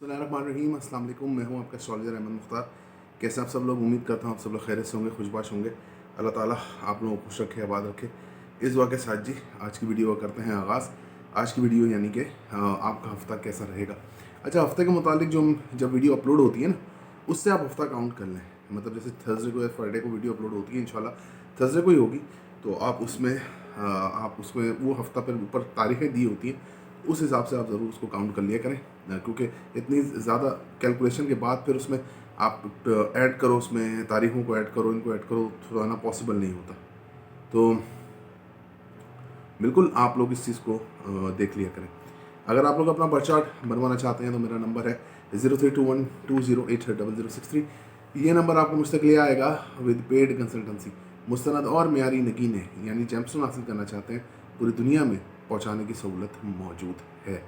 बिस्मिल्लाहिर्रहमानिर्रहीम। अस्सलाम वालेकुम। मैं हूं आपका एस्ट्रोलॉजर अहमद मुख्तार। कैसे आप सब लोग? उम्मीद करता हूं आप सब लोग खैरियत से होंगे, खुशबाश होंगे। अल्लाह ताला आप लोगों को खुश रखे, आबाद रखे। इस दुआ के साथ जी आज की वीडियो करते हैं आगाज़। आज की वीडियो यानी कि आपका हफ़्ता कैसा रहेगा। अच्छा, हफ़्ते के मुतालिक जो जब वीडियो अपलोड होती है ना, उससे आप हफ़्ता काउंट कर लें। मतलब जैसे थर्सडे को या फ्राइडे को वीडियो अपलोड होती है, इंशाल्लाह थर्सडे को ही होगी, तो आप उसमें वो हफ़्ता पर ऊपर तारीखें दी होती हैं, उस हिसाब से आप ज़रूर उसको काउंट कर लिया करें। क्योंकि इतनी ज़्यादा कैलकुलेशन के बाद फिर उसमें आप ऐड करो, उसमें तारीखों को ऐड करो, इनको ऐड करो, तो आना पॉसिबल नहीं होता। तो बिल्कुल आप लोग इस चीज़ को देख लिया करें। अगर आप लोग अपना बर्थ चार्ट बनवाना चाहते हैं तो मेरा नंबर है 032120830063। ये नंबर आपको मुझ तक ले आएगा विद पेड कंसल्टेंसी। मुस्तनद और मेयारी नगीनें यानी जेम्सटोन हासिल करना चाहते हैं, पूरी दुनिया में पहुंचाने की सहूलत मौजूद है।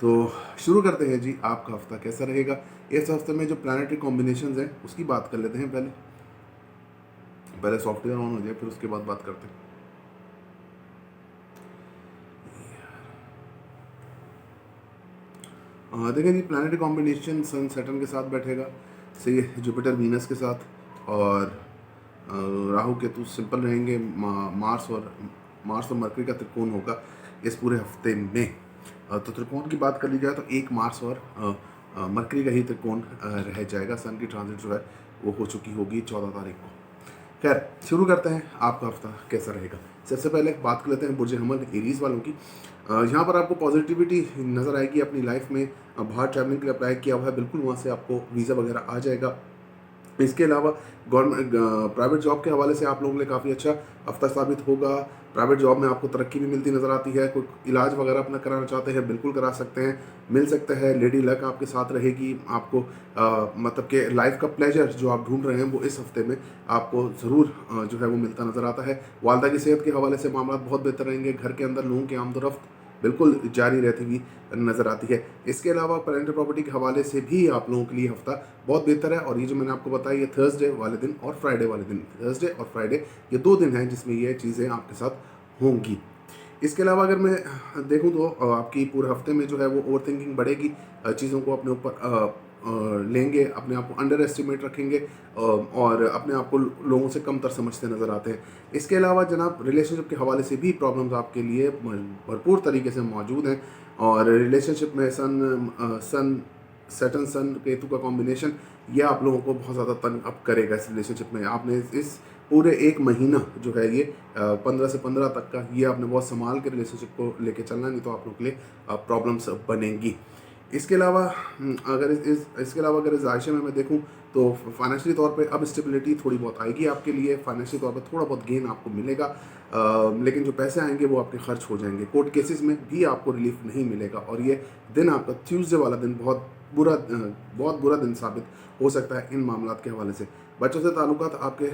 तो शुरू करते हैं जी, आपका हफ्ता कैसा रहेगा। इस हफ्ते में जो प्लानिटरी कॉम्बिनेशंस हैं उसकी बात कर लेते हैं। पहले सॉफ्टवेयर ऑन हो जाए, फिर उसके बाद बात करते हैं। देखिए जी, प्लानिटरी कॉम्बिनेशन सन सैटर्न के साथ बैठेगा, सही, जुपिटर वीनस के साथ, और राहु केतु सिंपल रहेंगे। मार्स और मरकरी का त्रिकोण होगा इस पूरे हफ्ते में। तो त्रिकोण की बात कर ली जाए तो एक मार्स और मरकरी का ही त्रिकोण रह जाएगा। सन की ट्रांजिट जो है वो हो चुकी होगी 14 तारीख को। खैर, शुरू करते हैं आपका हफ्ता कैसा रहेगा। सबसे पहले बात कर लेते हैं बुर्ज हमल एरीज वालों की। यहाँ पर आपको पॉजिटिविटी नज़र आएगी अपनी लाइफ में। बाहर ट्रैवलिंग के लिए अप्लाई किया हुआ है, बिल्कुल वहाँ से आपको वीज़ा वगैरह आ जाएगा। इसके अलावा गवर्नमेंट प्राइवेट जॉब के हवाले से आप लोगों के लिए काफ़ी अच्छा हफ्ता साबित होगा। प्राइवेट जॉब में आपको तरक्की भी मिलती नज़र आती है। कोई इलाज वगैरह अपना कराना चाहते हैं, बिल्कुल करा सकते हैं, मिल सकता है। लेडी लक आपके साथ रहेगी। आपको मतलब कि लाइफ का प्लेजर जो आप ढूंढ रहे हैं वो इस हफ्ते में आपको ज़रूर जो है वो मिलता नज़र आता है। वालदा की सेहत के हवाले से मामला बहुत बेहतर रहेंगे। घर के अंदर लोगों की आमदोरफ्त बिल्कुल जारी रहती हुई नज़र आती है। इसके अलावा पेरेंटल प्रॉपर्टी के हवाले से भी आप लोगों के लिए हफ्ता बहुत बेहतर है। और ये जो मैंने आपको बताया, ये थर्सडे वाले दिन और फ्राइडे वाले दिन, थर्सडे और फ्राइडे ये 2 दिन हैं जिसमें ये चीज़ें आपके साथ होंगी। इसके अलावा अगर मैं देखूं तो आपकी पूरे हफ्ते में जो है वो ओवर थिंकिंग बढ़ेगी। चीज़ों को अपने ऊपर लेंगे, अपने आप को अंडर एस्टिमेट रखेंगे, और अपने आप को लोगों से कमतर समझते नज़र आते हैं। इसके अलावा जनाब, रिलेशनशिप के हवाले से भी प्रॉब्लम्स आपके लिए भरपूर तरीके से मौजूद हैं। और रिलेशनशिप में सन केतु का कॉम्बिनेशन ये आप लोगों को बहुत ज़्यादा तंग अप करेगा। इस रिलेशनशिप में आपने इस पूरे एक महीना जो है ये 15 से 15 तक का, ये आपने बहुत संभाल के रिलेशनशिप को लेके चलना, नहीं तो आप लोगों के लिए प्रॉब्लम्स बनेंगी। इसके अलावा इसके अलावा अगर इस आयशे में मैं देखूं तो फाइनेंशियली तौर पे अब स्टेबिलिटी थोड़ी बहुत आएगी आपके लिए। फाइनेंशियली तौर पे थोड़ा बहुत गेन आपको मिलेगा, लेकिन जो पैसे आएंगे वो आपके खर्च हो जाएंगे। कोर्ट केसेस में भी आपको रिलीफ नहीं मिलेगा। और ये दिन आपका ट्यूसडे वाला दिन बहुत बुरा दिन साबित हो सकता है इन मामलों के हवाले से। बच्चों से ताल्लुकात आपके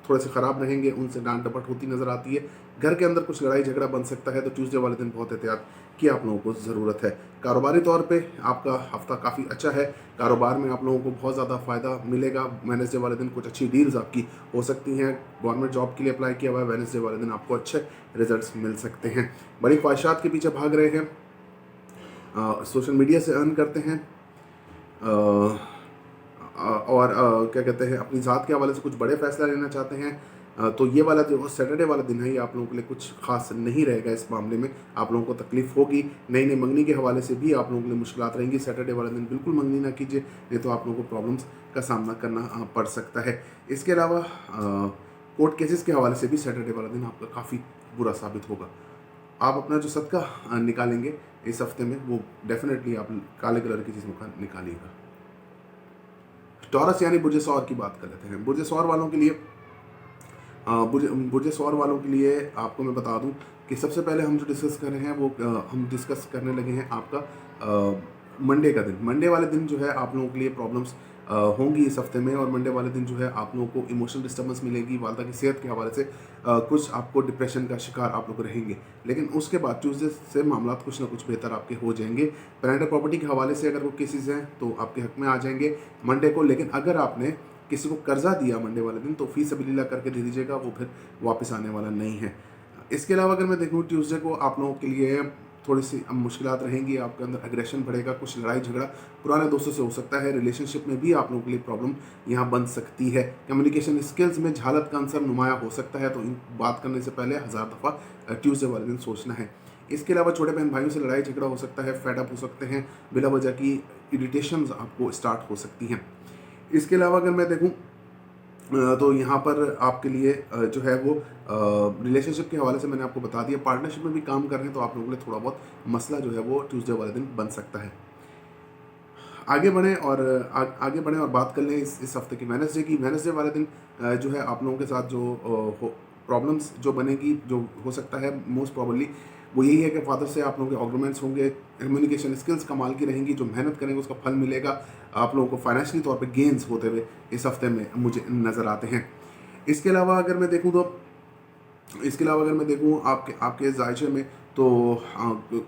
थोड़े से ख़राब रहेंगे, उनसे डांट डपट होती नज़र आती है। घर के अंदर कुछ लड़ाई झगड़ा बन सकता है, तो ट्यूसडे वाले दिन बहुत एहतियात की आप लोगों को ज़रूरत है। कारोबारी तौर पे आपका हफ्ता काफ़ी अच्छा है। कारोबार में आप लोगों को बहुत ज़्यादा फ़ायदा मिलेगा। वेडनेसडे वाले दिन कुछ अच्छी डील्स आपकी हो सकती हैं। गवर्नमेंट जॉब के लिए अप्लाई किया हुआ है, वेडनेसडे वाले दिन आपको अच्छे रिजल्ट्स मिल सकते हैं। बड़ी ख्वाहिशात के पीछे भाग रहे हैं, सोशल मीडिया से अर्न करते हैं, और क्या कहते हैं, अपनी ज़ात के हवाले से कुछ बड़े फैसला लेना चाहते हैं, तो ये वाला जो सैटरडे वाला दिन है ये आप लोगों के लिए कुछ खास नहीं रहेगा। इस मामले में आप लोगों को तकलीफ होगी। नई नई मंगनी के हवाले से भी आप लोगों के लिए मुश्किलात रहेंगी। सैटरडे वाले दिन बिल्कुल मंगनी ना कीजिए, नहीं तो आप लोगों को प्रॉब्लम्स का सामना करना पड़ सकता है। इसके अलावा कोर्ट केसेस के हवाले से भी सैटरडे वाला दिन आपका काफ़ी बुरा साबित होगा। आप अपना जो सदका निकालेंगे इस हफ्ते में, वो डेफिनेटली आप काले कलर की चीज़ों का निकालिएगा। टॉरस यानी बुर्ज सौर की बात कर लेते हैं। बुर्ज सौर वालों के लिए बुर्ज सौर वालों के लिए आपको मैं बता दूं कि सबसे पहले हम जो डिस्कस कर रहे हैं वो हम डिस्कस करने लगे हैं आपका मंडे का दिन। मंडे वाले दिन जो है आप लोगों के लिए प्रॉब्लम्स होंगी इस हफ्ते में। और मंडे वाले दिन जो है आप लोगों को इमोशनल डिस्टर्बेंस मिलेगी। वालदा की सेहत के हवाले से कुछ आपको डिप्रेशन का शिकार आप लोग रहेंगे, लेकिन उसके बाद ट्यूसडे से मामला कुछ ना कुछ बेहतर आपके हो जाएंगे। पेरेंटल प्रॉपर्टी के हवाले से अगर वो केसेस हैं तो आपके हक में आ जाएंगे मंडे को। लेकिन अगर आपने किसी को कर्जा दिया मंडे वाले दिन, तो फीस सबीलिल्ला करके दे दीजिएगा, वो फिर वापस आने वाला नहीं है। इसके अलावा अगर मैं देखूँ ट्यूसडे को आप लोगों के लिए थोड़ी सी मुश्किलात रहेंगी, आपके अंदर एग्रेशन बढ़ेगा, कुछ लड़ाई झगड़ा पुराने दोस्तों से हो सकता है। रिलेशनशिप में भी आप लोगों के लिए प्रॉब्लम यहाँ बन सकती है। कम्युनिकेशन स्किल्स में झालत का अंसर नुमाया हो सकता है, तो इन बात करने से पहले 1000 दफ़ा ट्यूसडे वाले दिन सोचना है। इसके अलावा छोटे बहन भाइयों से लड़ाई झगड़ा हो सकता है, फेड अप हो सकते हैं, बिला वजह की इरिटेशंस आपको स्टार्ट हो सकती हैं। इसके अलावा अगर मैं देखूँ तो यहाँ पर आपके लिए जो है वो रिलेशनशिप के हवाले से मैंने आपको बता दिया। पार्टनरशिप में भी काम कर रहे हैं तो आप लोगों के लिए थोड़ा बहुत मसला जो है वो ट्यूसडे वाले दिन बन सकता है। आगे बढ़ें और आगे बढ़ें और बात कर लें इस हफ्ते की वेडनेसडे की। वेडनेसडे वाले दिन जो है आप लोगों के साथ जो प्रॉब्लम्स जो बनेगी, जो हो सकता है मोस्ट प्रॉबली वो यही है कि फादर से आप लोगों के आर्गुमेंट्स होंगे। कम्युनिकेशन स्किल्स कमाल की रहेंगी, जो मेहनत करेंगे उसका फल मिलेगा। आप लोगों को फाइनेंशियली तौर पे गेंस होते हुए इस हफ्ते में मुझे नज़र आते हैं। इसके अलावा अगर मैं देखूँ आपके आपके जायचे में तो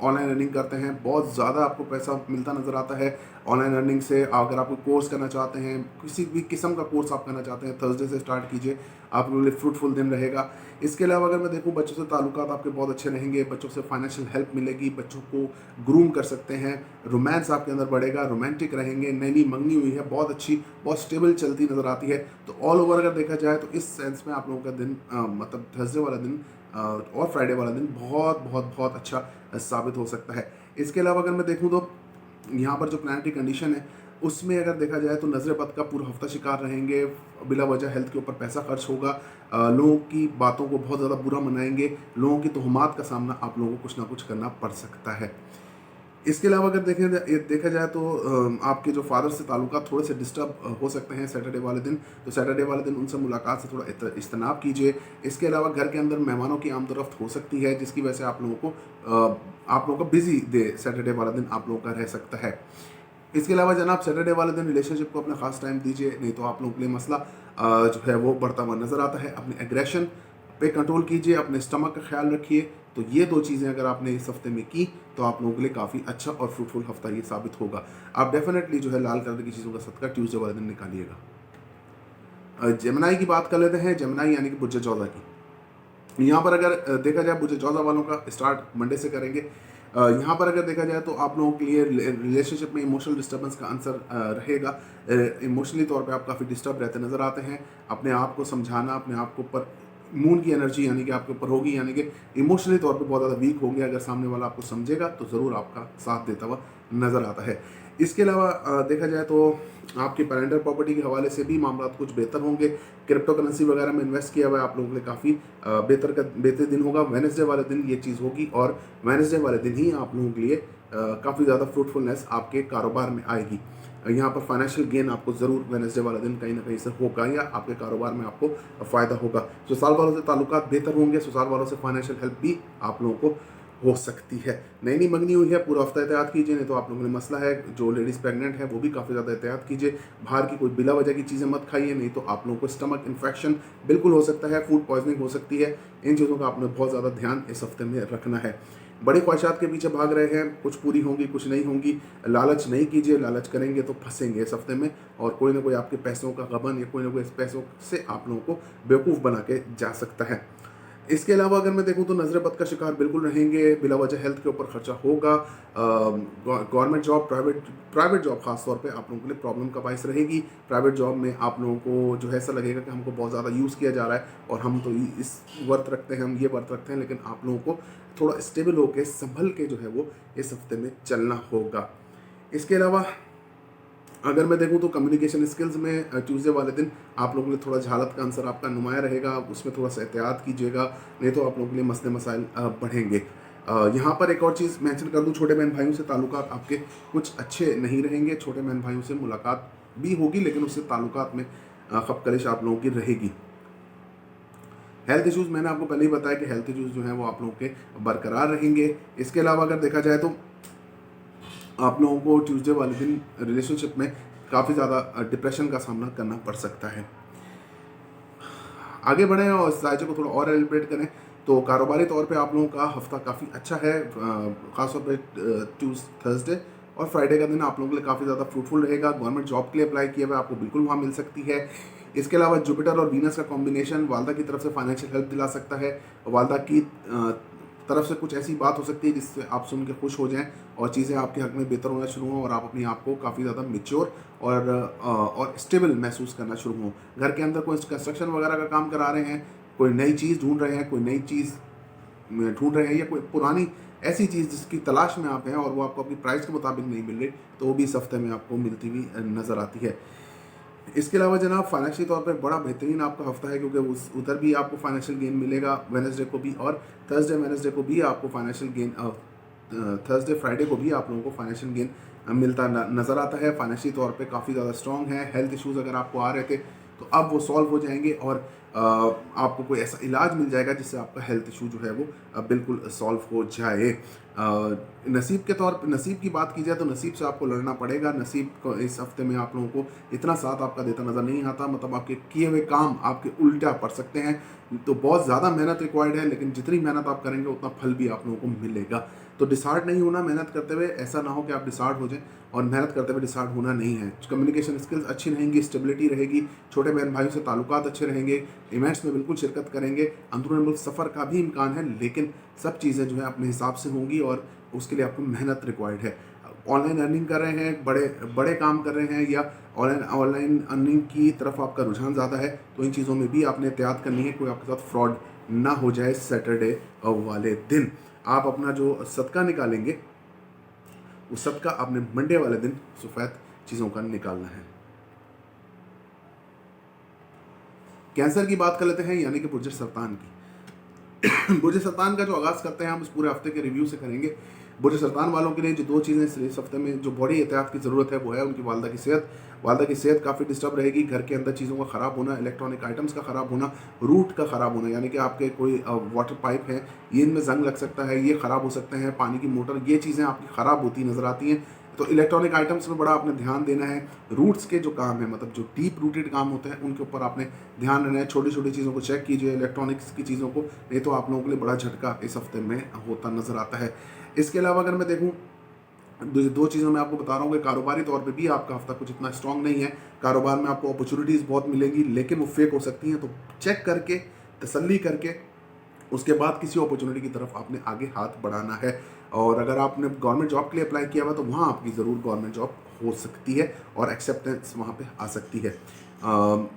ऑनलाइन अर्निंग करते हैं, बहुत ज़्यादा आपको पैसा मिलता नज़र आता है ऑनलाइन अर्निंग से। अगर आप कोई कोर्स करना चाहते हैं, किसी भी किस्म का कोर्स आप करना चाहते हैं, थर्सडे से स्टार्ट कीजिए, आप लोगों के लिए फ्रूटफुल दिन रहेगा। इसके अलावा अगर मैं देखूं बच्चों से ताल्लुकात आपके बहुत अच्छे रहेंगे, बच्चों से फाइनेंशियल हेल्प मिलेगी, बच्चों को ग्रूम कर सकते हैं, रोमांस आपके अंदर बढ़ेगा, रोमांटिक रहेंगे। नई नई मंगनी हुई है, बहुत अच्छी, बहुत स्टेबल चलती नज़र आती है। तो ऑल ओवर अगर देखा जाए तो इस सेंस में आप लोगों का दिन मतलब थर्सडे वाला दिन और फ्राइडे वाला दिन बहुत बहुत बहुत अच्छा साबित हो सकता है। इसके अलावा अगर मैं देखूं तो यहाँ पर जो प्लानिटरी कंडीशन है उसमें अगर देखा जाए तो नज़र बद का पूरा हफ्ता शिकार रहेंगे, बिला वजह हेल्थ के ऊपर पैसा खर्च होगा, लोगों की बातों को बहुत ज़्यादा बुरा मनाएंगे, लोगों की तोहमात का सामना आप लोगों को कुछ ना कुछ करना पड़ सकता है। इसके अलावा अगर देखा जाए तो आपके जो फादर से ताल्लुकात थोड़े से डिस्टर्ब हो सकते हैं सैटरडे वाले दिन, तो सैटरडे वाले दिन उनसे मुलाकात से थोड़ा इज्तनाब कीजिए। इसके अलावा घर के अंदर मेहमानों की आमदरफ्त हो सकती है, जिसकी वजह से आप लोगों का बिजी डे सैटरडे वाला दिन आप लोगों का रह सकता है। इसके अलावा जनाब सैटरडे वाले दिन रिलेशनशिप को अपना खास टाइम दीजिए, नहीं तो आप लोगों के लिए मसला जो है वो बढ़ता हुआ नज़र आता है। अपने एग्रेशन पे कंट्रोल कीजिए, अपने स्टमक का ख्याल रखिए। तो ये 2 चीज़ें अगर आपने इस हफ्ते में की तो आप लोगों के लिए काफ़ी अच्छा और फ्रूटफुल हफ्ता ये साबित होगा। आप डेफिनेटली जो है लाल कलर की चीज़ों का सदका ट्यूसडे वाले दिन निकालिएगा। जेमिनी की बात कर लेते हैं, जेमिनी यानी कि बुर्ज जौज़ा की। यहाँ पर अगर देखा जाए बुर्ज जौज़ा वालों का स्टार्ट मंडे से करेंगे। यहाँ पर अगर देखा जाए तो आप लोगों के लिए रिलेशनशिप में इमोशनल डिस्टर्बेंस का आंसर रहेगा। इमोशनली तौर पे आप काफ़ी डिस्टर्ब रहते नज़र आते हैं। अपने आप को समझाना, अपने आप को ऊपर मून की एनर्जी यानी कि आपके ऊपर होगी, यानी कि इमोशनली तौर पे बहुत ज़्यादा वीक होंगे। अगर सामने वाला आपको समझेगा तो ज़रूर आपका साथ देता हुआ नज़र आता है। इसके अलावा देखा जाए तो आपकी पेरेंटल प्रॉपर्टी के हवाले से भी मामला कुछ बेहतर होंगे। क्रिप्टो करेंसी वगैरह में इन्वेस्ट किया हुआ है आप लोगों के लिए काफ़ी बेहतर दिन होगा। वेडनेसडे वाले दिन ये चीज़ होगी और वेडनेसडे वाले दिन ही आप लोगों के लिए काफ़ी ज़्यादा फ्रूटफुलनेस आपके कारोबार में आएगी। यहाँ पर फाइनेंशियल गेन आपको ज़रूर वेडनेसडे वाला दिन कहीं ना कहीं से होगा या आपके कारोबार में आपको फ़ायदा होगा। ससुराल वालों से ताल्लुकात बेहतर होंगे, ससुराल वालों से फाइनेंशियल हेल्प भी आप लोगों को हो सकती है। नई नई मंगनी हुई है, पूरा हफ्ता एहतियात कीजिए, नहीं तो आप लोगों में मसला है। जो लेडीज़ प्रेग्नेंट है वो भी काफ़ी ज़्यादा एहतियात कीजिए। बाहर की कोई बिला वजह की चीज़ें मत खाइए, नहीं तो आप लोगों को स्टमक इन्फेक्शन बिल्कुल हो सकता है, फूड पॉइजनिंग हो सकती है। इन चीज़ों का आपने बहुत ज़्यादा ध्यान इस हफ्ते में रखना है। बड़ी ख्वाहिशात के पीछे भाग रहे हैं, कुछ पूरी होंगी कुछ नहीं होंगी, लालच नहीं कीजिए, लालच करेंगे तो फंसेंगे इस हफ्ते में। और कोई ना कोई आपके पैसों का गबन या कोई ना कोई पैसों से आप लोगों को बेवकूफ़ बना के जा सकता है। इसके अलावा अगर मैं देखूं तो नज़र बद का शिकार बिल्कुल रहेंगे, बिला वजह हेल्थ के ऊपर खर्चा होगा। गवर्नमेंट जॉब, प्राइवेट जॉब खास तौर पे आप लोगों के लिए प्रॉब्लम का बायस रहेगी। प्राइवेट जॉब में आप लोगों को जो है ऐसा लगेगा कि हमको बहुत ज़्यादा यूज़ किया जा रहा है और हम तो इस वर्थ रखते हैं, हम ये वर्थ रखते हैं, लेकिन आप लोगों को थोड़ा स्टेबल होकर संभल के जो है वो इस हफ्ते में चलना होगा। इसके अलावा अगर मैं देखूं तो कम्युनिकेशन स्किल्स में ट्यूसडे वाले दिन आप लोगों के लिए थोड़ा झालत का आंसर आपका नुमाया रहेगा, उसमें थोड़ा सा एहतियात कीजिएगा, नहीं तो आप लोगों के लिए मसले मसाइल बढ़ेंगे। यहाँ पर एक और चीज़ मेंशन कर दूँ, छोटे बहन भाइयों से ताल्लुकात आपके कुछ अच्छे नहीं रहेंगे। छोटे बहन भाइयों से मुलाकात भी होगी लेकिन उससे ताल्लुकात में खपकलिश आप लोगों की रहेगी। हेल्थ इश्यूज़ मैंने आपको पहले ही बताया कि हेल्थ इश्यूज़ जो हैं वो आप लोगों के बरकरार रहेंगे। इसके अलावा अगर देखा जाए तो आप लोगों को ट्यूसडे वाले दिन रिलेशनशिप में काफ़ी ज़्यादा डिप्रेशन का सामना करना पड़ सकता है। आगे बढ़ें और इस जायचे को थोड़ा और एलिब्रेट करें तो कारोबारी तौर पे आप लोगों का हफ्ता काफ़ी अच्छा है। ख़ासतौर पे थर्सडे और फ्राइडे का दिन आप लोगों के लिए काफ़ी ज़्यादा फ्रूटफुल रहेगा। गवर्नमेंट जॉब के लिए अप्लाई किया हुआ आपको बिल्कुल वहाँ मिल सकती है। इसके अलावा जुपिटर और वीनस का कॉम्बिनेशन वालदा की तरफ से फाइनेंशियल हेल्प दिला सकता है। वालदा की तरफ से कुछ ऐसी बात हो सकती है जिससे आप सुन के खुश हो जाएं और चीज़ें आपके हक में बेहतर होना शुरू हों और आप अपने आप को काफ़ी ज़्यादा मैच्योर और स्टेबल महसूस करना शुरू हों। घर के अंदर कोई कंस्ट्रक्शन वगैरह का काम करा रहे हैं, कोई नई चीज़ ढूंढ रहे हैं, कोई नई चीज़ ढूंढ रहे हैं, या कोई पुरानी ऐसी चीज़ जिसकी तलाश में आप हैं और वो आपको अपनी प्राइस के मुताबिक नहीं मिल रही, तो वो भी इस हफ्ते में आपको मिलती हुई नज़र आती है। इसके अलावा जनाब फाइनेंशियल तौर पे बड़ा बेहतरीन आपका हफ्ता है, क्योंकि उधर भी आपको फाइनेंशियल गेन मिलेगा वेडनेसडे को भी, और थर्सडे वेडनेसडे को भी आपको फाइनेंशियल गेन, थर्सडे फ्राइडे को भी आप लोगों को फाइनेंशियल गेन मिलता नज़र आता है। फाइनेंशियल तौर पे काफ़ी ज़्यादा स्ट्रॉन्ग है। हेल्थ इश्यूज़ अगर आपको आ रहे थे तो अब वो सॉल्व हो जाएंगे और आपको कोई ऐसा इलाज मिल जाएगा जिससे आपका हेल्थ इशू जो है वो बिल्कुल सॉल्व हो जाए। नसीब के तौर पर नसीब की बात की जाए तो नसीब से आपको लड़ना पड़ेगा। नसीब को इस हफ्ते में आप लोगों को इतना साथ आपका देता नज़र नहीं आता, मतलब आपके किए हुए काम आपके उल्टा पड़ सकते हैं। तो बहुत ज़्यादा मेहनत रिक्वायर्ड है, लेकिन जितनी मेहनत आप करेंगे उतना फल भी आप लोगों को मिलेगा। तो डिसार्ड नहीं होना मेहनत करते हुए, ऐसा ना हो कि आप डिसार्ड हो जाएं, और मेहनत करते हुए डिसार्ड होना नहीं है। कम्युनिकेशन स्किल्स अच्छी रहेंगी, स्टेबिलिटी रहेगी, छोटे बहन भाइयों से ताल्लुकात अच्छे रहेंगे, इवेंट्स में बिल्कुल शिरकत करेंगे। अंदरूनी मुल्क सफ़र का भी इम्कान है, लेकिन सब चीज़ें जो है अपने हिसाब से होंगी और उसके लिए आपको मेहनत रिक्वायर्ड है। ऑनलाइन अर्निंग कर रहे हैं, बड़े बड़े काम कर रहे हैं, या ऑनलाइन अर्निंग की तरफ आपका रुझान ज़्यादा है, तो इन चीज़ों में भी आपने एहतियात करनी है, कोई आपके साथ फ्रॉड ना हो जाए। सैटरडे वाले दिन आप अपना जो सदका निकालेंगे, उस सदका आपने मंडे वाले दिन सफ़ेद चीज़ों का निकालना है। कैंसर की बात कर लेते हैं, यानी कि बुर्ज सरतान की। बुर्ज सरतान का जो आगाज़ करते हैं हम इस पूरे हफ्ते के रिव्यू से करेंगे। बुर्ज सरतान वालों के लिए जो दो चीज़ें इस हफ्ते में जो बड़ी एहतियात की ज़रूरत है वो है उनकी वालदा की सेहत। वालदा की सेहत काफ़ी डिस्टर्ब रहेगी। घर के अंदर चीज़ों का ख़राब होना, इलेक्ट्रॉनिक आइटम्स का ख़राब होना, रूट का ख़राब होना, यानी कि आपके कोई वाटर पाइप है, ये इनमें जंग लग सकता है, ये ख़राब हो सकते हैं, पानी की मोटर, ये चीज़ें आपकी ख़राब होती नज़र आती हैं। तो इलेक्ट्रॉनिक आइटम्स में बड़ा आपने ध्यान देना है। रूट्स के जो काम है, मतलब जो डीप रूटेड काम होते हैं, उनके ऊपर आपने ध्यान देना है। छोटी छोटी चीज़ों को चेक कीजिए, इलेक्ट्रॉनिक्स की चीज़ों को, नहीं तो आप लोगों के लिए बड़ा झटका इस हफ्ते में होता नज़र आता है। इसके अलावा अगर मैं देखूँ, दो चीज़ों में आपको बता रहा हूँ कि कारोबारी तौर पे भी आपका हफ्ता कुछ इतना स्ट्रांग नहीं है। कारोबार में आपको अपॉर्चुनिटीज़ बहुत मिलेंगी, लेकिन वो फेक हो सकती हैं, तो चेक करके, तसल्ली करके, उसके बाद किसी अपॉर्चुनिटी की तरफ आपने आगे हाथ बढ़ाना है। और अगर आपने गवर्नमेंट जॉब के लिए अप्लाई किया हुआ तो वहाँ आपकी ज़रूर गवर्नमेंट जॉब हो सकती है और एक्सेप्टेंस वहाँ पे आ सकती है।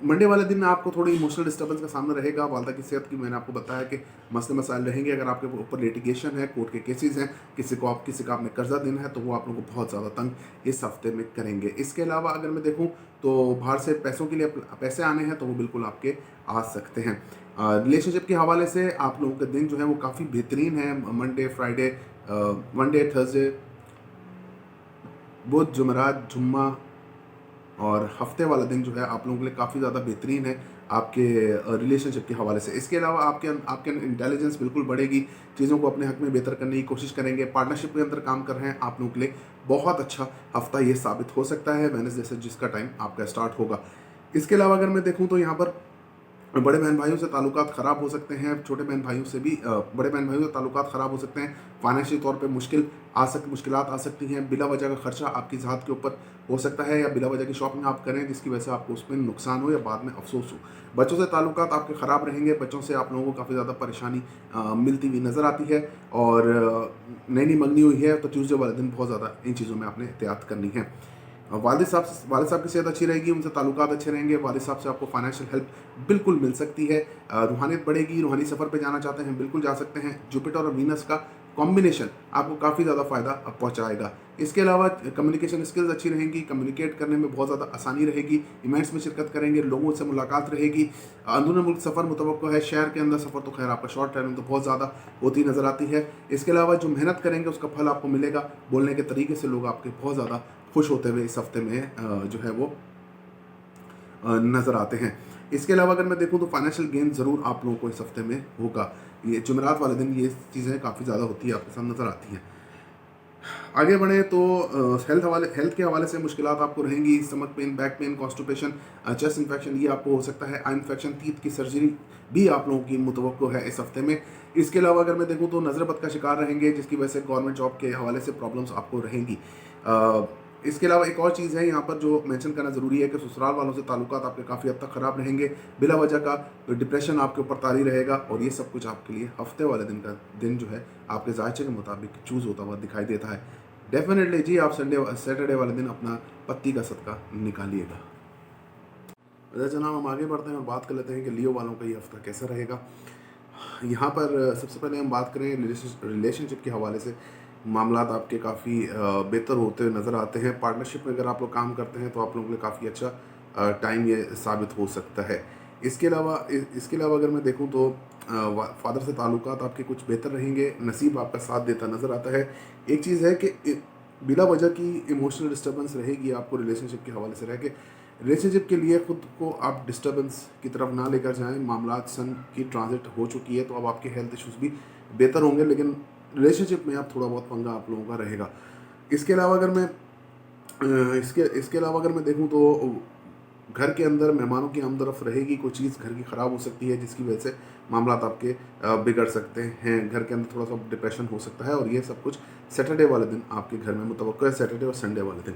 मंडे वाले दिन आपको थोड़ी इमोशनल डिस्टर्बेंस का सामना रहेगा। वालदा की सेहत की मैंने आपको बताया कि मसले मसाइल रहेंगे। अगर आपके ऊपर लिटिगेशन है, कोर्ट के केसेस हैं, किसी का आपने कर्जा देना है, तो वो आप लोगों को बहुत ज़्यादा तंग इस हफ्ते में करेंगे। इसके अलावा अगर मैं देखूँ तो बाहर से पैसों के लिए पैसे आने हैं तो वो बिल्कुल आपके आ सकते हैं। रिलेशनशिप के हवाले से आप लोगों के दिन जो है वो काफ़ी बेहतरीन है। मंडे, थर्सडे, बुध, जुमेरात, जुम्मा और हफ्ते वाला दिन जो है आप लोगों के लिए काफ़ी ज़्यादा बेहतरीन है आपके रिलेशनशिप के हवाले से। इसके अलावा आपके इंटेलिजेंस बिल्कुल बढ़ेगी, चीज़ों को अपने हक में बेहतर करने की कोशिश करेंगे। पार्टनरशिप के अंदर काम कर रहे हैं, आप लोगों के लिए बहुत अच्छा हफ्ता ये साबित हो सकता है, वेडनेसडे से जिसका टाइम आपका स्टार्ट होगा। इसके अलावा अगर मैं देखूँ तो यहाँ पर बड़े बहन भाइयों से ताल्लुकात ख़राब हो सकते हैं, छोटे बहन भाइयों से भी बड़े बहन भाइयों से ताल्लुकात ख़राब हो सकते हैं। फाइनेंशियल तौर पे मुश्किलात आ सकती हैं। बिला वजह का खर्चा आपकी ज़ात के ऊपर हो सकता है, या बिला वजह की शॉपिंग आप करें जिसकी वजह से आपको उसमें नुकसान हो या बाद में अफसोस हो। बच्चों से ताल्लुकात आपके ख़राब रहेंगे, बच्चों से आप लोगों को काफ़ी ज़्यादा परेशानी मिलती हुई नज़र आती है। और नई मंगनी हुई है तो ट्यूसडे वाले दिन बहुत ज़्यादा इन चीज़ों में आपने एहतियात करनी है। वालिद साहब की सेहत अच्छी रहेगी, उनसे ताल्लुकात अच्छे रहेंगे। वालिद साहब से आपको फाइनेंशियल हेल्प बिल्कुल मिल सकती है। रूहानियत बढ़ेगी, रूहानी सफ़र पे जाना चाहते हैं बिल्कुल जा सकते हैं। जुपिटर और वीनस का कॉम्बिनेशन आपको काफ़ी ज़्यादा फ़ायदा पहुंचाएगा। इसके अलावा कम्युनिकेशन स्किल्स अच्छी रहेंगी, कम्युनिकेट करने में बहुत ज़्यादा आसानी रहेगी। इवेंट्स में शिरकत करेंगे, लोगों से मुलाकात रहेगी। अंदरूनी मुल्क सफ़र मुतवक्को है, शहर के अंदर सफ़र तो खैर आपका शॉर्ट टर्म में तो बहुत ज़्यादा होती नज़र आती है। इसके अलावा जो मेहनत करेंगे उसका फल आपको मिलेगा। बोलने के तरीके से लोग आपके बहुत ज़्यादा खुश होते हुए इस हफ्ते में जो है वो नज़र आते हैं। इसके अलावा अगर मैं देखूं तो फाइनेंशियल गेन ज़रूर आप लोगों को इस हफ्ते में होगा। ये जुमेरात वाले दिन ये चीज़ें काफ़ी ज़्यादा होती है, आपके साथ नज़र आती हैं। आगे बढ़े तो हेल्थ के हवाले से मुश्किलात आपको रहेंगी। Stomach pain, back pain, constipation, chest infection ये आपको हो सकता है। आई इन्फेक्शन, तीत की सर्जरी भी आप लोगों की मुतवक्को है इस हफ्ते में। इसके अलावा अगर मैं देखूँ तो नज़र बद का शिकार रहेंगे, जिसकी वजह से गवर्नमेंट जॉब के हवाले से प्रॉब्लम्स आपको रहेंगी। इसके अलावा एक और चीज़ है यहाँ पर जो मेंशन करना ज़रूरी है कि ससुराल वालों से ताल्लुकात आपके काफ़ी हद तक ख़राब रहेंगे, बिला वजह का डिप्रेशन आपके ऊपर तारी रहेगा, और ये सब कुछ आपके लिए हफ्ते वाले दिन जो है आपके जायचे के मुताबिक चूज़ होता हुआ दिखाई देता है। डेफिनेटली जी आप सैटरडे वाले दिन अपना पत्ती का सदका निकालिएगा। वजह जनाब हम आगे बढ़ते हैं और बात कर लेते हैं कि लियो वालों का ये हफ्ता कैसा रहेगा। यहाँ पर सबसे पहले हम बात करें रिलेशनशिप के हवाले से, मामलात आपके काफ़ी बेहतर होते हुए नज़र आते हैं। पार्टनरशिप में अगर आप लोग काम करते हैं तो आप लोगों के लिए काफ़ी अच्छा टाइम ये साबित हो सकता है। इसके अलावा अगर मैं देखूँ तो फादर से ताल्लुकात आपके कुछ बेहतर रहेंगे, नसीब आपका साथ देता नज़र आता है। एक चीज़ है कि बिला वजह की इमोशनल डिस्टर्बेंस रहेगी आपको रिलेशनशिप के हवाले से रह के। रिलेशनशिप के लिए ख़ुद को आप डिस्टर्बेंस की तरफ ना लेकर जाएं। मामलात सन की ट्रांजिट हो चुकी है तो अब आपके हेल्थ इश्यूज़ भी बेहतर होंगे, लेकिन रिलेशनशिप में अब थोड़ा बहुत पंगा आप लोगों का रहेगा। इसके अलावा अगर मैं इसके अलावा अगर मैं देखूं तो घर के अंदर मेहमानों की आमदरफ रहेगी, कोई चीज़ घर की ख़राब हो सकती है जिसकी वजह से मामलात आपके बिगड़ सकते हैं। घर के अंदर थोड़ा सा डिप्रेशन हो सकता है, और ये सब कुछ सैटरडे वाले दिन आपके घर में मुतवक्को है, सैटरडे और संडे वाले दिन।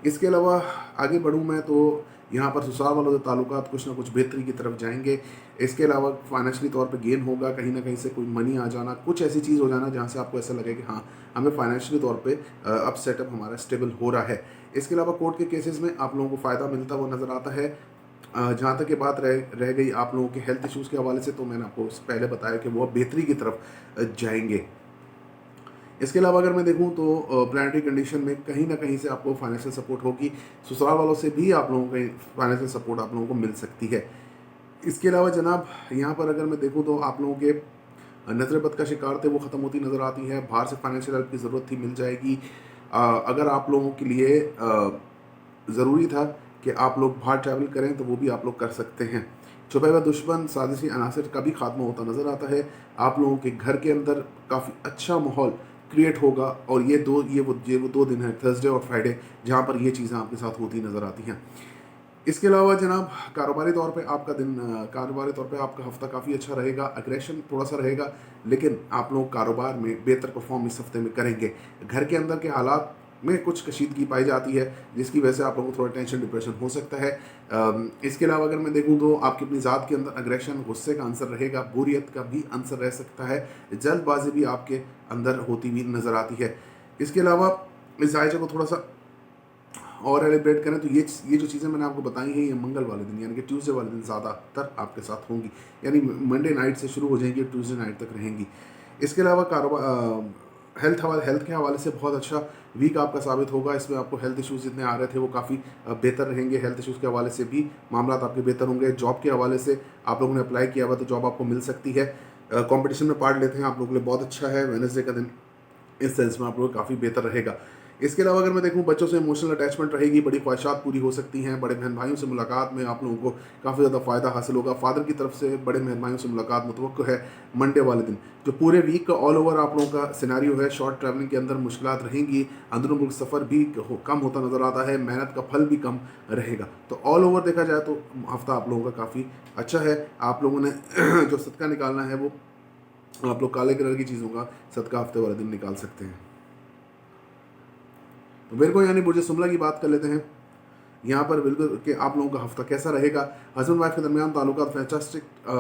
इसके अलावा आगे बढ़ूँ मैं तो यहाँ पर ससुराल वालों से ताल्लुकात कुछ ना कुछ बेहतरी की तरफ जाएंगे। इसके अलावा फाइनेंशियली तौर पे गेन होगा, कहीं ना कहीं से कोई मनी आ जाना, कुछ ऐसी चीज़ हो जाना जहाँ से आपको ऐसा लगे कि हाँ हमें फाइनेंशियली तौर पे अब सेटअप हमारा स्टेबल हो रहा है। इसके अलावा कोर्ट के केसेस में आप लोगों को फ़ायदा मिलता हुआ नज़र आता है। जहाँ तक ये बात रह गई आप लोगों के हेल्थ इश्यूज़ के हवाले से, तो मैंने आपको पहले बताया कि वो बेहतरी की तरफ जाएंगे। इसके अलावा अगर मैं देखूं तो प्लानिटरी कंडीशन में कहीं ना कहीं से आपको फाइनेंशियल सपोर्ट होगी, ससुराल वालों से भी आप लोगों को फाइनेंशियल सपोर्ट आप लोगों को मिल सकती है। इसके अलावा जनाब यहाँ पर अगर मैं देखूं तो आप लोगों के नज़र बद का शिकार थे वो ख़त्म होती नज़र आती है। बाहर से फाइनेंशियल हेल्प की ज़रूरत थी, मिल जाएगी। अगर आप लोगों के लिए ज़रूरी था कि आप लोग बाहर ट्रैवल करें तो वो भी आप लोग कर सकते हैं। छुपे हुए दुश्मन साजिशी अनासर का भी खात्मा होता नज़र आता है। आप लोगों के घर के अंदर काफ़ी अच्छा माहौल क्रिएट होगा, और ये वो दो दिन है, थर्सडे और फ्राइडे, जहाँ पर ये चीज़ें आपके साथ होती नज़र आती हैं। इसके अलावा जनाब कारोबारी तौर पे आपका हफ्ता काफ़ी अच्छा रहेगा। अग्रेशन थोड़ा सा रहेगा, लेकिन आप लोग कारोबार में बेहतर परफॉर्म इस हफ्ते में करेंगे। घर के अंदर के हालात में कुछ कशीदगी पाई जाती है जिसकी वजह से आप लोगों को थोड़ा टेंशन डिप्रेशन हो सकता है। इसके अलावा अगर मैं देखूं तो आपकी अपनी ज़ात के अंदर अग्रेशन, गुस्से का आंसर रहेगा, बोरियत का भी आंसर रह सकता है, जल्दबाजी भी आपके अंदर होती हुई नज़र आती है। इसके अलावा इस जायचे को थोड़ा सा और एलिब्रेट करें तो ये जो चीज़ें मैंने आपको बताई हैं ये मंगल वाले दिन यानी कि ट्यूसडे वाले दिन ज़्यादातर आपके साथ होंगी, यानी मंडे नाइट से शुरू हो जाएंगी और ट्यूसडे नाइट तक रहेंगी। इसके अलावा कारोबार हेल्थ के हवाले से बहुत अच्छा वीक आपका साबित होगा। इसमें आपको हेल्थ इश्यूज़ जितने आ रहे थे वो काफ़ी बेहतर रहेंगे। हेल्थ इश्यूज़ के हवाले से भी मामला आपके बेहतर होंगे। जॉब के हवाले से आप लोगों ने अप्लाई किया हुआ तो जॉब आपको मिल सकती है। कंपटीशन में पार्ट लेते हैं आप लोगों के लिए बहुत अच्छा है। वेडनेसडे का दिन इस सेंस में आप लोग काफ़ी बेहतर रहेगा। इसके अलावा अगर मैं देखूं बच्चों से इमोशनल अटैचमेंट रहेगी, बड़ी ख्वाहिशात पूरी हो सकती हैं। बड़े बहन भाइयों से मुलाकात में आप लोगों को काफ़ी ज़्यादा फ़ायदा हासिल होगा। फादर की तरफ से बड़े बहन भाइयों से मुलाकात मुतवक्को है मंडे वाले दिन। जो पूरे वीक का ऑल ओवर आप लोगों का सिनेरियो है, शॉर्ट ट्रैवलिंग के अंदर मुश्किलात रहेंगी, अंदरूनी मुल्क सफ़र भी कम होता नज़र आता है, मेहनत का फल भी कम रहेगा। तो ऑल ओवर देखा जाए तो हफ्ता आप लोगों का काफ़ी अच्छा है। आप लोगों ने जो सदका निकालना है वो आप लोग काले कलर की चीज़ों का सदका हफ्ते वाले दिन निकाल सकते हैं। तो बिल्कुल यानी बुर्ज सुमला की बात कर लेते हैं। यहाँ पर बिल्कुल कि आप लोगों का हफ्ता कैसा रहेगा। हस्बैंड वाइफ के दरमियान ताल्लुकात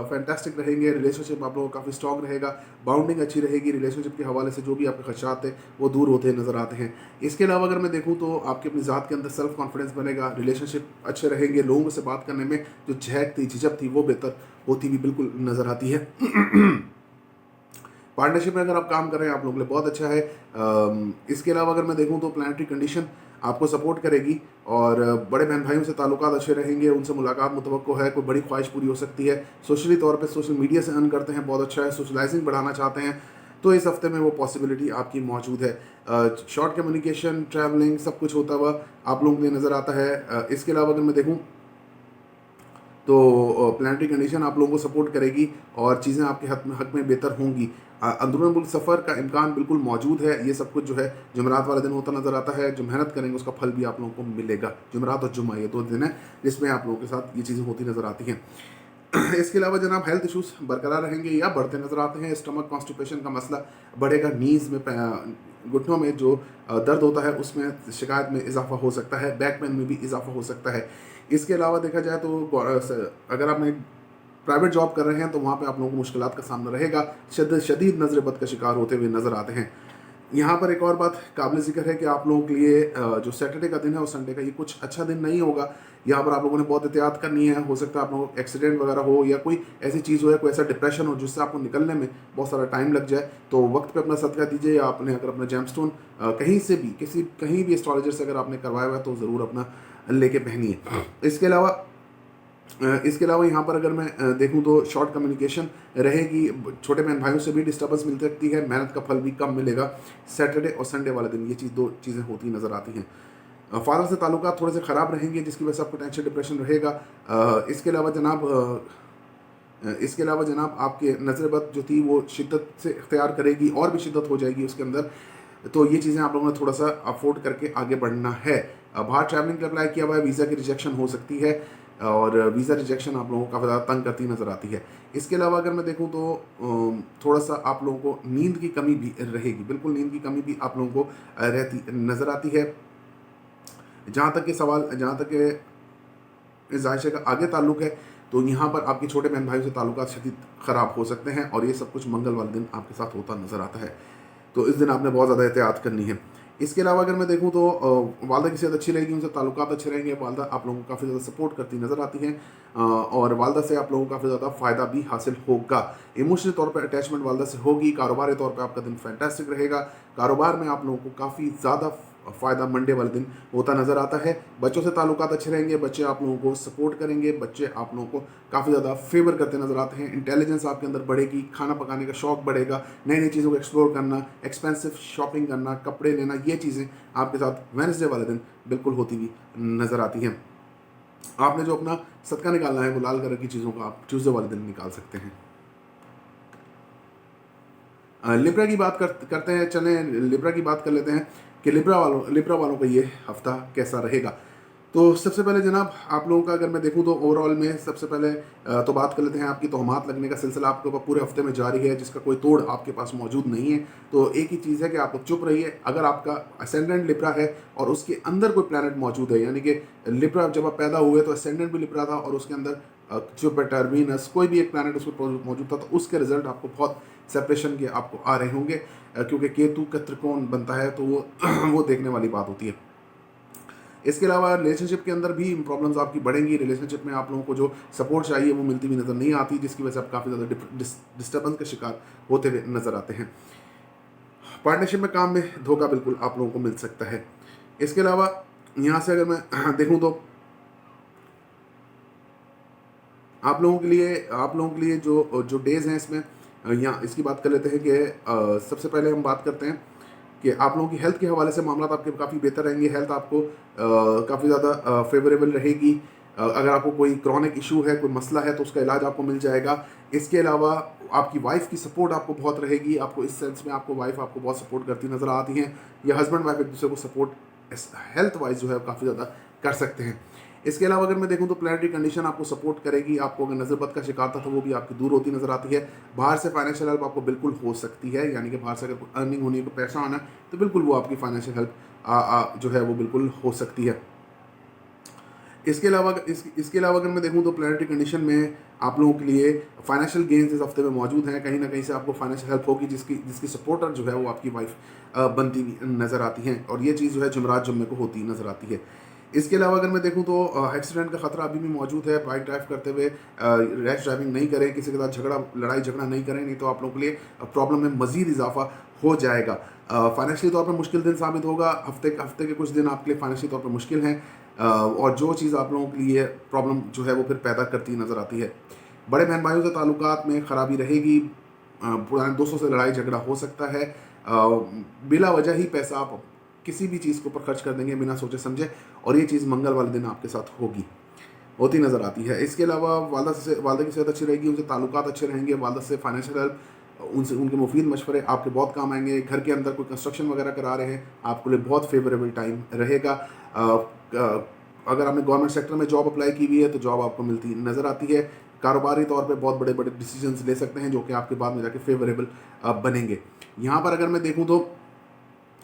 फैंटास्टिक रहेंगे। रिलेशनशिप आप लोगों का काफ़ी स्ट्रॉन्ग रहेगा। बाउंडिंग अच्छी रहेगी। रिलेशनशिप के हवाले से जो भी आपके खदशात थे वो दूर होते नज़र आते हैं। इसके अलावा अगर मैं देखूँ तो आपकी अपनी ज़ात के अंदर सेल्फ कॉन्फिडेंस बनेगा। रिलेशनशिप अच्छे रहेंगे। लोगों से बात करने में जो झहक थी, झिझक थी, वो बेहतर होती भी बिल्कुल नज़र आती है। पार्टनरशिप में अगर आप काम कर रहे हैं आप लोगों के लिए बहुत अच्छा है। इसके अलावा अगर मैं देखूं तो प्लानिटरी कंडीशन आपको सपोर्ट करेगी और बड़े बहन भाइयों से ताल्लुकात अच्छे रहेंगे, उनसे मुलाकात मुतवक्को है, कोई बड़ी ख्वाहिश पूरी हो सकती है। सोशली तौर पे सोशल मीडिया से अर्न करते हैं, बहुत अच्छा है। सोशलाइजिंग बढ़ाना चाहते हैं तो इस हफ्ते में वो पॉसिबिलिटी आपकी मौजूद है। शॉर्ट कम्युनिकेशन, ट्रैवलिंग सब कुछ होता हुआ आप लोगों के लिए नज़र आता है। इसके अलावा अगर मैं देखूँ तो प्लानिटरी कंडीशन आप लोगों को सपोर्ट करेगी और चीज़ें आपके हक में बेहतर होंगी। अंदरूनी मुल्क सफ़र का इम्कान बिल्कुल मौजूद है। ये सब कुछ जो है जुमेरात वाले दिन होता नज़र आता है। जो मेहनत करेंगे उसका फल भी आप लोगों को मिलेगा। जुमेरात और जुम्मा ये 2 दिन है जिसमें आप लोगों के साथ ये चीज़ें होती नज़र आती हैं। इसके अलावा जनाब हेल्थ इश्यूज़ बरकरार रहेंगे या बढ़ते नज़र आते हैं। स्टमक कॉन्स्टिपेशन का मसला बढ़ेगा, नीज़ में घुटनों में जो दर्द होता है उसमें शिकायत में इजाफा हो सकता है, बैक पेन में भी इजाफा हो सकता है। इसके अलावा देखा जाए तो अगर आपने प्राइवेट जॉब कर रहे हैं तो वहाँ पे आप लोगों को मुश्किलात का सामना रहेगा, शदीद नज़र बद का शिकार होते हुए नज़र आते हैं। यहाँ पर एक और बात काबिल ज़िक्र है कि आप लोगों के लिए जो सैटरडे का दिन है और संडे का, ये कुछ अच्छा दिन नहीं होगा। यहाँ पर आप लोगों ने बहुत एहतियात करनी है। हो सकता है आप लोगों को एक्सीडेंट वगैरह हो या कोई ऐसी चीज़ हो या कोई ऐसा डिप्रेशन हो जिससे आपको निकलने में बहुत सारा टाइम लग जाए, तो वक्त पे अपना सदका दीजिए। या आपने अगर अपना जेमस्टोन कहीं से भी कहीं भी एस्ट्रोलॉजर से अगर आपने करवाया हुआ है तो ज़रूर अपना लेके पहनिए। इसके अलावा यहाँ पर अगर मैं देखूँ तो शॉर्ट कम्युनिकेशन रहेगी, छोटे बहन भाइयों से भी डिस्टर्बेंस मिल सकती है, मेहनत का फल भी कम मिलेगा सैटरडे और संडे वाले दिन। ये दो चीज़ें होती नज़र आती हैं। फादर से ताल्लुकात थोड़े से ख़राब रहेंगे जिसकी वजह से आपको टेंशन डिप्रेशन रहेगा। इसके अलावा जनाब आपके नज़र बद जो थी वो शिद्दत से इख्तियार करेगी और भी शिद्दत हो जाएगी उसके अंदर। तो ये चीज़ें आप लोगों ने थोड़ा सा अफोर्ड करके आगे बढ़ना है। बाहर ट्रैवलिंग के अप्लाई किया हुआ है, वीज़ा की रिजेक्शन हो सकती है और वीज़ा रिजेक्शन आप लोगों को काफ़ी ज़्यादा तंग करती नज़र आती है। इसके अलावा अगर मैं देखूँ तो थोड़ा सा आप लोगों को नींद की कमी भी रहेगी, बिल्कुल नींद की कमी भी आप लोगों को रहती नज़र आती है। जहाँ तक के जायशे का आगे ताल्लुक़ है तो यहाँ पर आपके छोटे बहन भाइयों से ताल्लुकात शदीद ख़राब हो सकते हैं और ये सब कुछ मंगल वाले दिन आपके साथ होता नज़र आता है। तो इस दिन आपने बहुत ज़्यादा एहतियात करनी है। इसके अलावा अगर मैं देखूँ तो वालदा की सेहत अच्छी रहेगी, उनसे ताल्लुकात अच्छे रहेंगे। वालदा आप लोगों को काफ़ी ज़्यादा सपोर्ट करती नज़र आती हैं और वालदा से आप लोगों को काफ़ी ज़्यादा फ़ायदा भी हासिल होगा। इमोशनल तौर पर अटैचमेंट वालदा से होगी। कारोबारी तौर पर आपका दिन फैंटास्टिक रहेगा। कारोबार में आप लोगों को काफ़ी ज़्यादा फ़ायदा मंडे वाले दिन होता नज़र आता है। बच्चों से ताल्लुकात अच्छे रहेंगे, बच्चे आप लोगों को सपोर्ट करेंगे, बच्चे आप लोगों को काफ़ी ज़्यादा फेवर करते नज़र आते हैं। इंटेलिजेंस आपके अंदर बढ़ेगी, खाना पकाने का शौक़ बढ़ेगा, नई नई चीज़ों को एक्सप्लोर करना, एक्सपेंसिव शॉपिंग करना, कपड़े लेना, ये चीज़ें आपके साथ वेडनेसडे वाले दिन बिल्कुल होती हुई नज़र आती हैं। आपने जो अपना सदका निकालना है वो लाल कलर की चीज़ों को आप ट्यूसडे वाले दिन निकाल सकते हैं। लिब्रा की बात करते हैं, चलें लिब्रा की बात कर लेते हैं कि लिब्रा वालों का ये हफ्ता कैसा रहेगा। तो सबसे पहले जनाब आप लोगों का अगर मैं देखूं तो ओवरऑल में सबसे पहले तो बात कर लेते हैं आपकी तोहमात लगने का सिलसिला आपके ऊपर पूरे हफ्ते में जारी है जिसका कोई तोड़ आपके पास मौजूद नहीं है। तो एक ही चीज़ है कि आप चुप रहिए। अगर आपका असेंडेंट लिब्रा है और उसके अंदर कोई प्लैनेट मौजूद है, यानी कि लिब्रा जब आप पैदा हुए तो असेंडेंट भी लिब्रा था और उसके अंदर जुपिटर वीनस कोई भी एक प्लैनेट उसको मौजूद था, तो उसके रिजल्ट आपको बहुत सेपरेशन के आपको आ रहे होंगे क्योंकि केतु का त्रिकोण बनता है तो वो वो देखने वाली बात होती है। इसके अलावा रिलेशनशिप के अंदर भी प्रॉब्लम्स आपकी बढ़ेंगी। रिलेशनशिप में आप लोगों को जो सपोर्ट चाहिए वो मिलती हुई नज़र नहीं आती, जिसकी वजह से आप काफ़ी ज़्यादा डिस्टर्बेंस का शिकार होते हुए नज़र आते हैं। पार्टनरशिप में काम में धोखा बिल्कुल आप लोगों को मिल सकता है। इसके अलावा यहाँ से अगर मैं देखूँ तो आप लोगों के लिए जो जो डेज़ हैं इसमें यहाँ इसकी बात कर लेते हैं कि सबसे पहले हम बात करते हैं कि आप लोगों की हेल्थ के हवाले से मामला आपके काफ़ी बेहतर रहेंगे। हेल्थ आपको काफ़ी ज़्यादा फेवरेबल रहेगी। अगर आपको कोई क्रॉनिक इशू है, कोई मसला है तो उसका इलाज आपको मिल जाएगा। इसके अलावा आपकी वाइफ की सपोर्ट आपको बहुत रहेगी। आपको इस सेंस में आपको वाइफ आपको बहुत सपोर्ट करती नज़र आती हैं या हस्बैंड वाइफ एक दूसरे को सपोर्ट हेल्थ वाइज जो है काफ़ी ज़्यादा कर सकते हैं। इसके अलावा अगर मैं देखूं तो प्लैनेटरी कंडीशन आपको सपोर्ट करेगी। आपको अगर नज़रबद का शिकार था तो वो भी आपकी दूर होती नज़र आती है। बाहर से फाइनेंशियल हेल्प आपको बिल्कुल हो सकती है, यानी कि बाहर से अगर अर्निंग होनी है, को पैसा आना तो बिल्कुल वो आपकी फाइनेंशियल हेल्प जो है वो बिल्कुल हो सकती है। इसके अलावा अगर मैं देखूं तो प्लैनेटरी कंडीशन में आप लोगों के लिए फाइनेंशियल गेन्स इस हफ्ते में मौजूद हैं। कहीं ना कहीं से आपको फाइनेंशियल हेल्प होगी जिसकी सपोर्टर जो है वो आपकी वाइफ बनती हुई नज़र आती हैं और ये चीज़ जो है जुमरात जुम्मे को होती नज़र आती है। इसके अलावा अगर मैं देखूं तो एक्सीडेंट का खतरा अभी भी मौजूद है। बाइक ड्राइव करते हुए रैश ड्राइविंग नहीं करें, किसी के साथ लड़ाई झगड़ा नहीं करें, नहीं तो आप लोगों के लिए प्रॉब्लम में मज़ीद इजाफा हो जाएगा। फाइनेंशियली तौर पर मुश्किल दिन साबित होगा। हफ्ते के कुछ दिन आपके लिए फाइनेंशियली तौर पर मुश्किल हैं और जो चीज़ आप लोगों के लिए प्रॉब्लम जो है वो फिर पैदा करती नज़र आती है। बड़े बहन भाइयों से ताल्लुकात में ख़राबी रहेगी। पुराने दोस्तों से लड़ाई झगड़ा हो सकता है। बिला वजह ही पैसा आप किसी भी चीज़ के ऊपर खर्च कर देंगे बिना सोचे समझे और ये चीज़ मंगल वाले दिन आपके साथ होती नज़र आती है। इसके अलावा वालदा की सेहत अच्छी रहेगी, उनसे ताल्लुकात अच्छे रहेंगे। वालदा से फाइनेंशियल हेल्प, उनके मुफीद मशवरे आपके बहुत काम आएंगे। घर के अंदर कोई कंस्ट्रक्शन वगैरह करा रहे हैं, आपके लिए बहुत फेवरेबल टाइम रहेगा। अगर आपने गवर्नमेंट सेक्टर में जॉब अप्लाई की हुई है तो जॉब आपको मिलती नज़र आती है। कारोबारी तौर पे बहुत बड़े बड़े डिसीजंस ले सकते हैं जो कि आपके बाद में जाके फेवरेबल बनेंगे। यहाँ पर अगर मैं देखूँ तो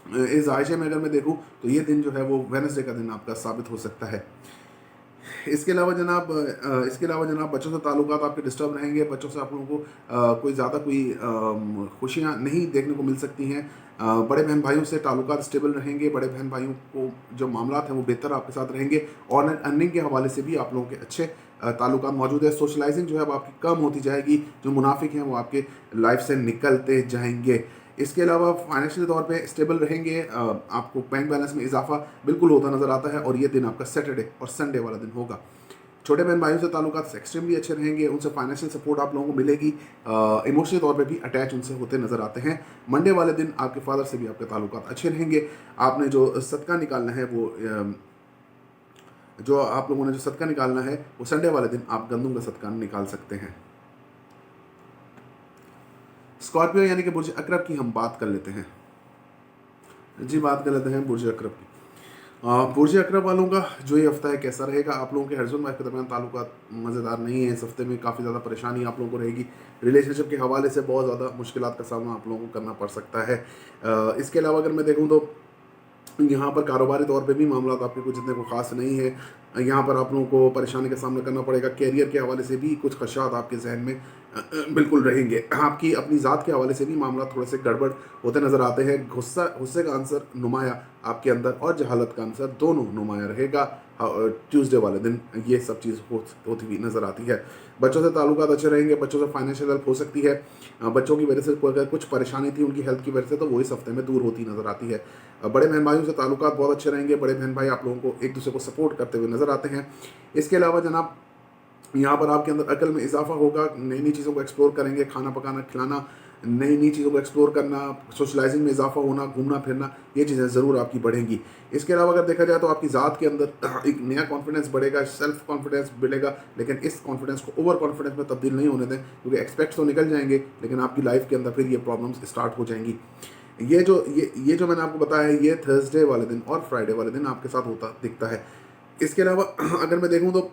इस आयशे में अगर मैं देखूं तो ये दिन जो है वो वेनसडे का दिन आपका साबित हो सकता है। इसके अलावा जनाब बच्चों से ताल्लुकात आपके डिस्टर्ब रहेंगे। बच्चों से आप लोगों को कोई ज़्यादा कोई खुशियाँ नहीं देखने को मिल सकती हैं। बड़े बहन भाइयों से ताल्लुकात स्टेबल रहेंगे। बड़े बहन भाइयों को जो मामलात हैं वो बेहतर आपके साथ रहेंगे और अर्निंग के हवाले से भी आप लोगों के अच्छे ताल्लुकात मौजूद है। सोशलाइजिंग जो है वो आपकी कम होती जाएगी। जो मुनाफिक हैं वो आपके लाइफ से निकलते जाएंगे। इसके अलावा फाइनेंशियल तौर पे स्टेबल रहेंगे। आपको बैंक बैलेंस में इजाफा बिल्कुल होता नज़र आता है और ये दिन आपका सैटरडे और संडे वाला दिन होगा। छोटे बहन भाइयों से ताल्लुकात एक्सट्रीमली अच्छे रहेंगे। उनसे फाइनेंशियल सपोर्ट आप लोगों को मिलेगी। इमोशनल तौर पे भी अटैच उनसे होते नज़र आते हैं। मंडे वाले दिन आपके फादर से भी आपके ताल्लुकात अच्छे रहेंगे। आपने जो सदका निकालना है वो जो आप लोगों ने जो सदका निकालना है वो संडे वाले दिन आप गंदम का सदका निकाल सकते हैं। स्कॉर्पियो यानी कि बुर्ज अकरब की हम बात कर लेते हैं जी। बात कर लेते हैं बुर्ज अकरब की। बुर्ज अकरब वालों का जो ये हफ्ता है कैसा रहेगा। आप लोगों के हस्बैंड वाइफ के दरमियान ताल्लुकात मज़ेदार नहीं है। इस हफ्ते में काफ़ी ज़्यादा परेशानी आप लोगों को रहेगी। रिलेशनशिप के हवाले से बहुत ज़्यादा मुश्किलात का सामना आप लोगों को करना पड़ सकता है। इसके अलावा अगर मैं देखूँ तो यहाँ पर कारोबारी तौर पे भी मामला आपके कुछ इतने को ख़ास नहीं है। यहाँ पर आप लोगों को परेशानी का सामना करना पड़ेगा। कैरियर के हवाले से भी कुछ खदशात आपके जहन में बिल्कुल रहेंगे। आपकी अपनी ज़ात के हवाले से भी मामला थोड़े से गड़बड़ होते नज़र आते हैं। गुस्से का आंसर नुमाया आपके अंदर और जहालत का आंसर दोनों नुमाया रहेगा। ट्यूसडे वाले दिन ये सब चीज़ होती हुई नज़र आती है। बच्चों से ताल्लुकात अच्छे रहेंगे। बच्चों से फाइनेंशियल हेल्प हो सकती है। बच्चों की वजह से अगर कुछ परेशानी थी उनकी हेल्थ की वजह से तो वो इस हफ्ते में दूर होती नज़र आती है। बड़े बहन भाइयों से ताल्लुकात बहुत अच्छे रहेंगे। बड़े बहन भाई आप लोगों को एक दूसरे को सपोर्ट करते हुए नज़र आते हैं। इसके अलावा जनाब यहाँ पर आपके अंदर अकल में इजाफा होगा। नई नई चीज़ों को एक्सप्लोर करेंगे। खाना पकाना खिलाना, नई नई चीज़ों को एक्सप्लोर करना, सोशलाइजिंग में इजाफा होना, घूमना फिरना, ये चीज़ें ज़रूर आपकी बढ़ेंगी। इसके अलावा अगर देखा जाए तो आपकी ज़ात के अंदर एक नया कॉन्फिडेंस बढ़ेगा, सेल्फ कॉन्फिडेंस बढ़ेगा। लेकिन इस कॉन्फिडेंस को ओवर कॉन्फिडेंस में तब्दील नहीं होने दें, क्योंकि एक्सपेक्ट्स तो निकल जाएंगे लेकिन आपकी लाइफ के अंदर फिर ये प्रॉब्लम्स स्टार्ट हो जाएंगी। ये जो मैंने आपको बताया है ये थर्सडे वाले दिन और फ्राइडे वाले दिन आपके साथ होता दिखता है। इसके अलावा अगर मैं देखूँ तो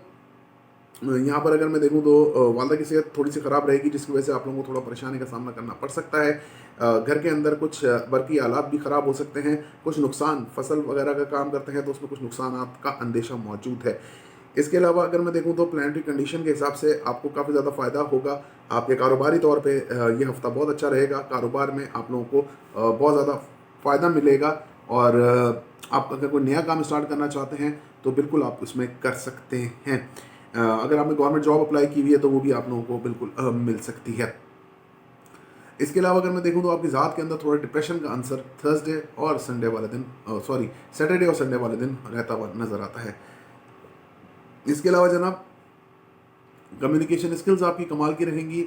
यहाँ पर अगर मैं देखूँ तो वालदा की सेहत थोड़ी सी ख़राब रहेगी, जिसकी वजह से आप लोगों को थोड़ा परेशानी का सामना करना पड़ सकता है। घर के अंदर कुछ बरकी आलात भी ख़राब हो सकते हैं। कुछ नुकसान, फसल वगैरह का काम करते हैं तो उसमें कुछ नुकसान का अंदेशा मौजूद है। इसके अलावा अगर मैं देखूँ तो प्लानिटरी कंडीशन के हिसाब से आपको काफ़ी ज़्यादा फ़ायदा होगा। आपके कारोबारी तौर पे ये हफ़्ता बहुत अच्छा रहेगा। कारोबार में आप लोगों को बहुत ज़्यादा फ़ायदा मिलेगा और आप अगर कोई नया काम स्टार्ट करना चाहते हैं तो बिल्कुल आप उसमें कर सकते हैं। अगर आपने गवर्नमेंट जॉब अप्लाई की हुई है तो वो भी आप लोगों को बिल्कुल मिल सकती है। इसके अलावा अगर मैं देखूँ तो आपकी ज़ात के अंदर थोड़ा डिप्रेशन का आंसर थर्सडे और संडे वाले दिन सैटरडे और संडे वाले दिन रहता हुआ नज़र आता है। इसके अलावा जनाब कम्युनिकेशन स्किल्स आपकी कमाल की रहेंगी।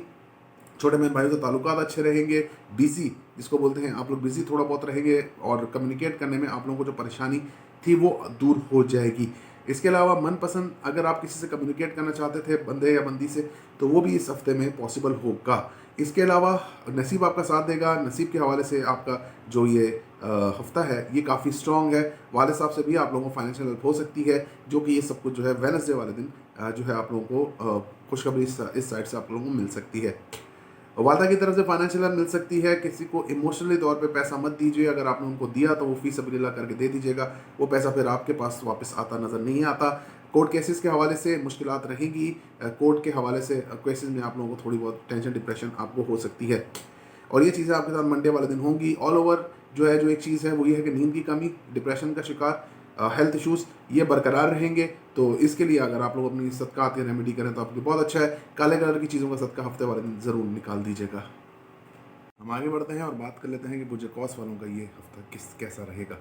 छोटे बहन भाइयों से ताल्लुकात अच्छे रहेंगे। बिजी जिसको बोलते हैं आप लोग, बिजी थोड़ा बहुत रहेंगे और कम्युनिकेट करने में आप लोगों को जो परेशानी थी वो दूर हो जाएगी। इसके अलावा मनपसंद अगर आप किसी से कम्युनिकेट करना चाहते थे बंदे या बंदी से तो वो भी इस हफ्ते में पॉसिबल होगा। इसके अलावा नसीब आपका साथ देगा। नसीब के हवाले से आपका जो ये हफ्ता है ये काफ़ी स्ट्रॉन्ग है। वाले साहब से भी आप लोगों को फाइनेंशियल हेल्प हो सकती है, जो कि ये सब कुछ जो है वेडनेसडे वाले दिन जो है आप लोगों को खुशखबरी इस साइड से आप लोगों को मिल सकती है। वालदा की तरफ से फाइनेंशियल हेल्प मिल सकती है। किसी को इमोशनली तौर पे पैसा मत दीजिए। अगर आपने उनको दिया तो वो फीस सबीलिल्लाह करके दे दीजिएगा। वो पैसा फिर आपके पास वापस आता नज़र नहीं आता। कोर्ट केसेस के हवाले से मुश्किलात रहेंगी। कोर्ट के हवाले से केसेस में आप लोगों को थोड़ी बहुत टेंशन डिप्रेशन आपको हो सकती है और ये चीज़ें आपके साथ मंडे वाले दिन होंगी। ऑल ओवर जो एक चीज़ है वो ये है कि नींद की कमी, डिप्रेशन का शिकार, हेल्थ इश्यूज़ ये बरकरार रहेंगे। तो इसके लिए अगर आप लोग अपनी सदकात या रेमेडी करें तो आपके बहुत अच्छा है। काले कलर की चीज़ों का सदका हफ्ते वाले दिन ज़रूर निकाल दीजिएगा। हम आगे बढ़ते हैं और बात कर लेते हैं कि बुर्ज कौस वालों का ये हफ्ता कैसा रहेगा।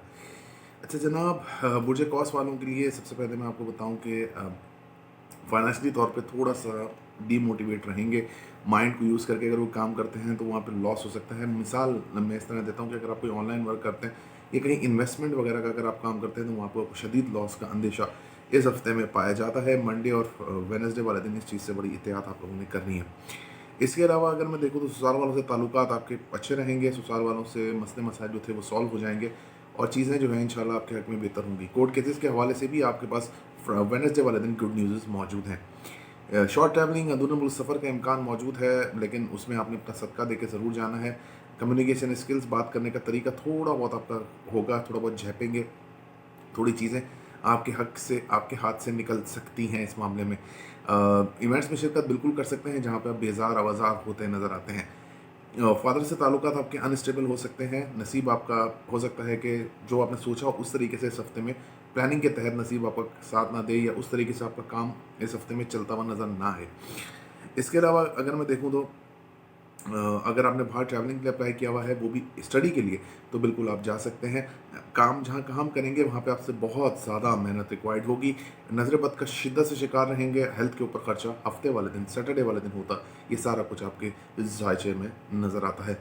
अच्छा जनाब, बुर्ज कौस वालों के लिए सबसे पहले मैं आपको बताऊं कि फाइनेंशियली तौर पे थोड़ा सा डीमोटिवेट रहेंगे। माइंड को यूज़ करके अगर वो काम करते हैं तो वहाँ पे लॉस हो सकता है। मिसाल मैं इस तरह देता हूँ कि अगर आप कोई ऑनलाइन वर्क करते हैं या कहीं इन्वेस्टमेंट वगैरह का अगर आप काम करते हैं तो वहाँ पर शदीद लॉस का अंदेशा इस हफ्ते में पाया जाता है। मंडे और वेडनेसडे वाले दिन इस चीज़ से बड़ी एहतियात आप लोगों ने करनी है। इसके अलावा अगर मैं देखूँ तो ससुराल वालों से ताल्लुकात आपके अच्छे रहेंगे। ससुराल वालों से मसले मसाइल जो थे वो सॉल्व हो जाएंगे और चीज़ें जो हैं इंशाल्लाह आपके हक़ में बेहतर होंगी। कोर्ट केसेस के हवाले से भी आपके पास वेडनेसडे वाले दिन गुड न्यूज़ मौजूद हैं। शॉर्ट ट्रैवलिंग अंदरूनी मुल्क सफ़र का इम्कान मौजूद है, लेकिन उसमें आपने अपना सदका दे के ज़रूर जाना है। कम्युनिकेशन स्किल्स, बात करने का तरीका थोड़ा बहुत आपका होगा, थोड़ा बहुत झेपेंगे, थोड़ी चीज़ें आपके हक से, आपके हाथ से निकल सकती हैं इस मामले में। इवेंट्स में शिरकत बिल्कुल कर सकते हैं जहाँ पे आप बेजार आवाज़ार होते नज़र आते हैं। फादर से ताल्लुकात आपके अनस्टेबल हो सकते हैं। नसीब आपका हो सकता है कि जो आपने सोचा हो उस तरीके से इस हफ्ते में प्लानिंग के तहत नसीब आपका साथ ना दे, या उस तरीके से आपका काम इस हफ्ते में चलता हुआ नज़र ना आए। इसके अलावा अगर मैं देखूँ तो अगर आपने बाहर ट्रैवलिंग के लिए अप्लाई किया हुआ है, वो भी स्टडी के लिए, तो बिल्कुल आप जा सकते हैं। काम जहाँ काम करेंगे वहाँ पे आपसे बहुत ज़्यादा मेहनत रिक्वायर्ड होगी। नज़र बद का शिद्दत से शिकार रहेंगे। हेल्थ के ऊपर खर्चा हफ्ते वाले दिन, सैटरडे वाले दिन होता, ये सारा कुछ आपके जायचे में नज़र आता है।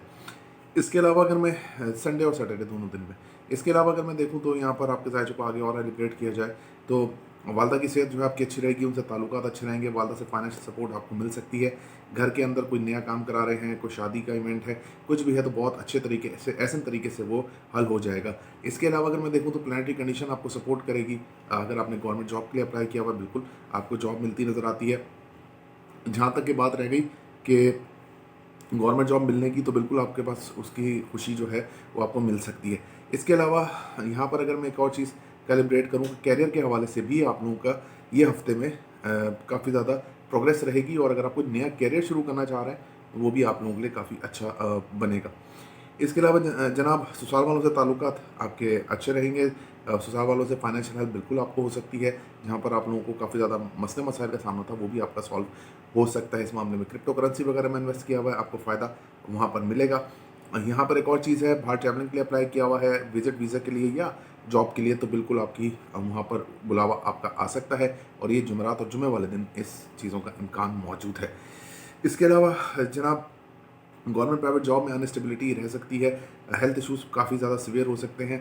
इसके अलावा अगर मैं संडे और सैटरडे दोनों दिन में, इसके अलावा अगर मैं देखूँ तो यहाँ पर आपके जायचों को आगे और एलिब्रेट किया जाए तो वालदा की सेहत जो है आपकी अच्छी रहेगी, उनसे ताल्लुकात अच्छे रहेंगे। वालदा से फाइनेंशियल सपोर्ट आपको मिल सकती है। घर के अंदर कोई नया काम करा रहे हैं, कोई शादी का इवेंट है, कुछ भी है, तो बहुत अच्छे तरीके से, ऐसे तरीके से वो हल हो जाएगा। इसके अलावा अगर मैं देखूँ तो प्लानिटरी कंडीशन आपको सपोर्ट करेगी। अगर आपने गवर्नमेंट जॉब के लिए अप्लाई किया हुआ, बिल्कुल आपको जॉब मिलती नज़र आती है। जहाँ तक की बात रह गई कि गवर्नमेंट जॉब मिलने की, तो बिल्कुल आपके पास उसकी खुशी जो है वो आपको मिल सकती है। इसके अलावा यहाँ पर अगर मैं एक और चीज़ कैलिब्रेट करूँ, कैरियर के हवाले से भी आप लोगों का ये हफ्ते में काफ़ी ज़्यादा प्रोग्रेस रहेगी, और अगर आप कोई नया कैरियर शुरू करना चाह रहे हैं तो वो भी आप लोगों के लिए काफ़ी अच्छा बनेगा। इसके अलावा जनाब ससुराल वालों से ताल्लुकात आपके अच्छे रहेंगे। ससुराल वालों से फाइनेंशियल हेल्प बिल्कुल आपको हो सकती है। जहाँ पर आप लोगों को काफ़ी ज़्यादा मसले मसाइल का सामना था, वो भी आपका सॉल्व हो सकता है इस मामले में। क्रिप्टो करेंसी वगैरह में इन्वेस्ट किया हुआ है, आपको फ़ायदा वहाँ पर मिलेगा। यहाँ पर एक और चीज़ है, बाहर ट्रैवलिंग के लिए अप्लाई किया हुआ है, विजिट वीज़ा के लिए या जॉब के लिए, तो बिल्कुल आपकी वहाँ पर बुलावा आपका आ सकता है, और ये जुमेरात और जुमे वाले दिन इस चीज़ों का इम्कान मौजूद है। इसके अलावा जनाब गवर्नमेंट प्राइवेट जॉब में अनस्टेबिलिटी रह सकती है। हेल्थ इश्यूज़ काफ़ी ज़्यादा सीवियर हो सकते हैं।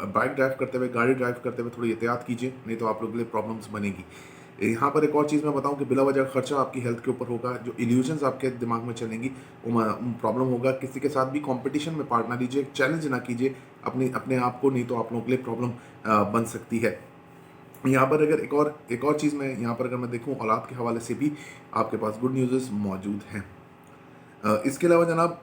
बाइक ड्राइव करते हुए, गाड़ी ड्राइव करते हुए थोड़ी एहतियात कीजिए, नहीं तो आप लोगों के लिए प्रॉब्लम्स बनेगी। यहाँ पर एक और चीज़ मैं बताऊँ कि बिला वजह खर्चा आपकी हेल्थ के ऊपर होगा। जो इल्यूजन्स आपके दिमाग में चलेंगी वो प्रॉब्लम होगा। किसी के साथ भी कंपटीशन में पार्ट ना लीजिए, चैलेंज ना कीजिए अपने अपने आप को, नहीं तो आप लोगों के लिए प्रॉब्लम बन सकती है। यहाँ पर अगर एक और चीज़ मैं यहाँ पर अगर मैं देखूँ, औलाद के हवाले से भी आपके पास गुड न्यूज़ मौजूद हैं। इसके अलावा जनाब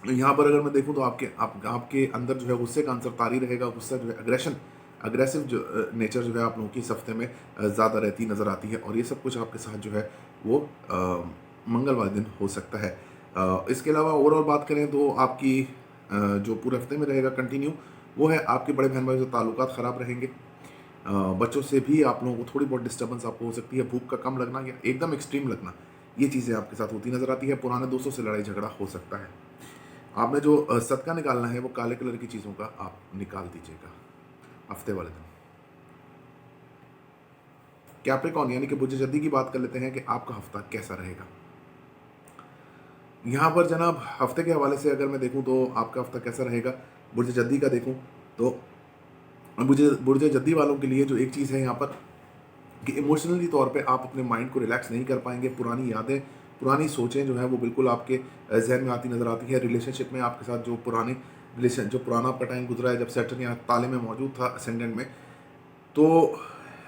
यहाँ पर अगर मैं देखूँ तो आपके अंदर जो है गुस्से का अंसर तारी रहेगा। गुस्सा जो है, अग्रेसिव जो नेचर जो है आप लोगों की इस हफ्ते में ज़्यादा रहती नज़र आती है, और ये सब कुछ आपके साथ जो है वो मंगलवार दिन हो सकता है। इसके अलावा ओवरऑल बात करें तो आपकी जो पूरे हफ्ते में रहेगा कंटिन्यू, वो है आपके बड़े बहन भाई से ताल्लुकात ख़राब रहेंगे। बच्चों से भी आप लोगों को थोड़ी बहुत डिस्टर्बेंस आपको हो सकती है। भूख का कम लगना या एकदम एक्सट्रीम लगना, ये चीज़ें आपके साथ होती नज़र आती है। पुराने दोस्तों से लड़ाई झगड़ा हो सकता है। आपने जो सदका निकालना है वो काले कलर की चीज़ों का आप निकाल दीजिएगा हफ्ते वाले दिन। कैप्रिकॉर्न यानी कि बुर्ज जद्दी की बात कर लेते हैं कि आपका हफ्ता कैसा रहेगा। यहाँ पर जनाब हफ्ते के हवाले से अगर मैं देखूँ तो आपका हफ्ता कैसा रहेगा, बुर्ज जद्दी का देखूँ तो बुर्ज जद्दी वालों के लिए जो एक चीज़ है यहाँ पर कि इमोशनली तौर पे आप अपने माइंड को रिलैक्स नहीं कर पाएंगे। पुरानी यादें, पुरानी सोचें जो हैं वो बिल्कुल आपके जहन में आती नज़र आती है। रिलेशनशिप में आपके साथ जो पुराना आपका टाइम गुजरा है, जब सैटर्न या ताले में मौजूद था असेंडेंट में, तो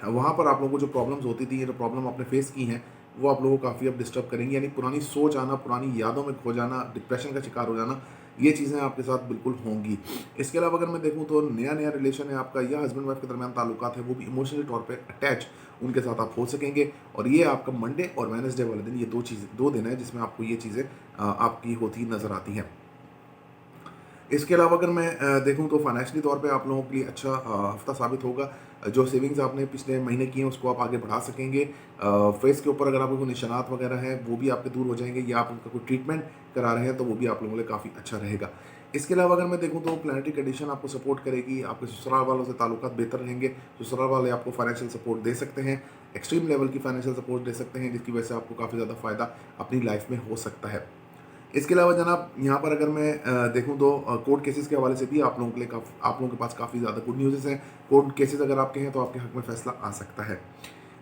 वहाँ पर आप लोगों को जो प्रॉब्लम्स होती थी, जो प्रॉब्लम आपने फेस की हैं, वो आप लोगों को काफ़ी अब डिस्टर्ब करेंगी। यानी पुरानी सोच आना, पुरानी यादों में खो जाना, डिप्रेशन का शिकार हो जाना, ये चीज़ें आपके साथ बिल्कुल होंगी। इसके अलावा अगर मैं देखूँ तो नया रिलेशन है आपका, या हस्बैंड वाइफ के दरमियान ताल्लुकात है, वो भी इमोशनली तौर पे अटैच उनके साथ आप हो सकेंगे। और ये आपका मंडे और वेडनेसडे वाले दिन, ये दो दिन है जिसमें आपको ये चीज़ें आपकी होती नज़र आती हैं। इसके अलावा अगर मैं देखूँ तो फाइनेंशियली तौर पे आप लोगों के लिए अच्छा हफ्ता साबित होगा। जो सेविंग्स आपने पिछले महीने की हैं उसको आप आगे बढ़ा सकेंगे। फेस के ऊपर अगर आपको कोई निशानात वगैरह हैं वो भी आपके दूर हो जाएंगे, या आप उनका कोई ट्रीटमेंट करा रहे हैं तो वो भी आप लोगों के लिए काफ़ी अच्छा रहेगा। इसके अलावा अगर मैं देखूँ तो प्लानिटरी कंडीशन आपको सपोर्ट करेगी। आपके ससुराल वालों से ताल्लुकात बेहतर रहेंगे। ससुराल वाले आपको फाइनेंशियल सपोर्ट दे सकते हैं, एक्सट्रीम लेवल की फाइनेंशियल सपोर्ट दे सकते हैं, जिसकी वजह से आपको काफ़ी ज़्यादा फ़ायदा अपनी लाइफ में हो सकता है। इसके अलावा जनाब यहाँ पर अगर मैं देखूँ तो कोर्ट केसेस के हवाले से भी आप लोगों के लिए आप लोगों के पास काफ़ी ज़्यादा गुड न्यूज़ हैं। कोर्ट केसेस अगर आपके हैं तो आपके हक में फैसला आ सकता है।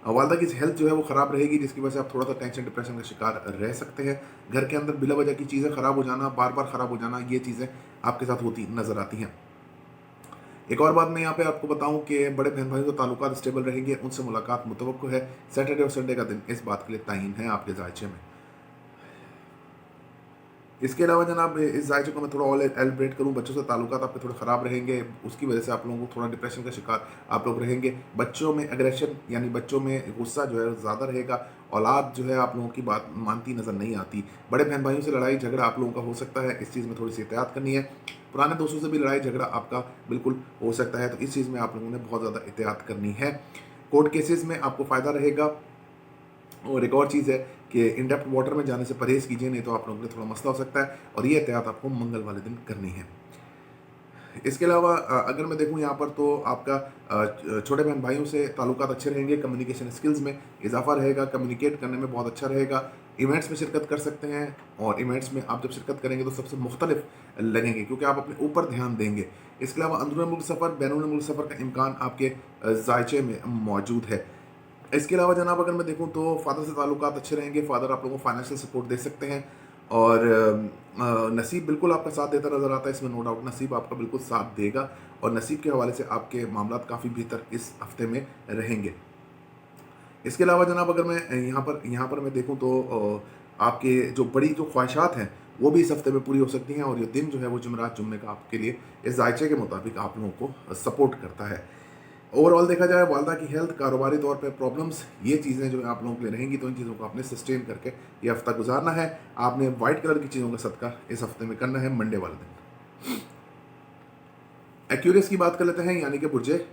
वालदा की हेल्थ जो है वो ख़राब रहेगी, जिसकी वजह से आप थोड़ा सा टेंशन डिप्रेशन का शिकार रह सकते हैं। घर के अंदर बिला वजह की चीज़ें ख़राब हो जाना, बार बार ख़राब हो जाना, ये चीज़ें आपके साथ होती नज़र आती हैं। एक और बात मैं यहाँ पे आपको बताऊँ कि बड़े बहन भाइयों के ताल्लुकात स्टेबल रहेंगे, उनसे मुलाकात मुतवक्को है। सैटरडे और संडे का दिन इस बात के लिए तायीन है आपके जायचे में। इसके अलावा जनाब इस जायचे को मैं थोड़ा और एलिब्रेट करूँ, बच्चों से ताल्लुकात आपके थोड़े ख़राब रहेंगे, उसकी वजह से आप लोगों को थोड़ा डिप्रेशन का शिकार आप लोग रहेंगे। बच्चों में एग्रेशन यानी बच्चों में गुस्सा जो है ज़्यादा रहेगा। औलाद जो है आप लोगों की बात मानती नज़र नहीं आती। बड़े बहन भाइयों से लड़ाई झगड़ा आप लोगों का हो सकता है, इस चीज़ में थोड़ी सी एहतियात करनी है। पुराने दोस्तों से भी लड़ाई झगड़ा आपका बिल्कुल हो सकता है, तो इस चीज़ में आप लोगों ने बहुत ज़्यादा एहतियात करनी है। कोर्ट केसेस में आपको फ़ायदा रहेगा। और एक और चीज़ है कि इन डेप्थ वाटर में जाने से परहेज़ कीजिए, नहीं तो आप लोगों के लिए थोड़ा मसला हो सकता है, और ये एहतियात आपको मंगल वाले दिन करनी है। इसके अलावा अगर मैं देखूँ यहाँ पर तो आपका छोटे बहन भाइयों से ताल्लुकात अच्छे रहेंगे, कम्युनिकेशन स्किल्स में इजाफा रहेगा, कम्युनिकेट करने में बहुत अच्छा रहेगा। इवेंट्स में शिरकत कर सकते हैं, और इवेंट्स में आप जब शिरकत करेंगे तो सबसे मुख्तलिफ लगेंगे, क्योंकि आप अपने ऊपर ध्यान देंगे। इसके अलावा अंदरूनी मुल्क सफ़र, बैरून मुल्क सफ़र का इम्कान आपके जायचे में मौजूद है। इसके अलावा जनाब अगर मैं देखूँ तो फ़ादर से ताल्लुकात अच्छे रहेंगे, फ़ादर आप लोगों को फाइनेंशियल सपोर्ट दे सकते हैं, और नसीब बिल्कुल आपका साथ देता नज़र आता है, इसमें नो डाउट नसीब आपका बिल्कुल साथ देगा, और नसीब के हवाले से आपके मामलात काफ़ी बेहतर इस हफ्ते में रहेंगे। इसके अलावा जनाब अगर मैं यहाँ पर मैं देखूँ तो आपके जो बड़ी जो ख्वाहिशात हैं वो भी इस हफ्ते में पूरी हो सकती हैं, और ये दिन जो है वो जुमेरात जुम्मे का आपके लिए इस जायचे के मुताबिक आप लोगों को सपोर्ट करता है। ओवरऑल देखा जाए वालदा की हेल्थ, कारोबारी तौर पे प्रॉब्लम्स, ये चीज़ें जो है आप लोगों के लिए रहेंगी, तो इन चीज़ों को आपने सस्टेन करके ये हफ्ता गुजारना है। आपने वाइट कलर की चीज़ों का सदका इस हफ्ते में करना है मंडे वाले दिन। एक्यूरेस की बात कर लेते हैं, यानी कि बुर्जे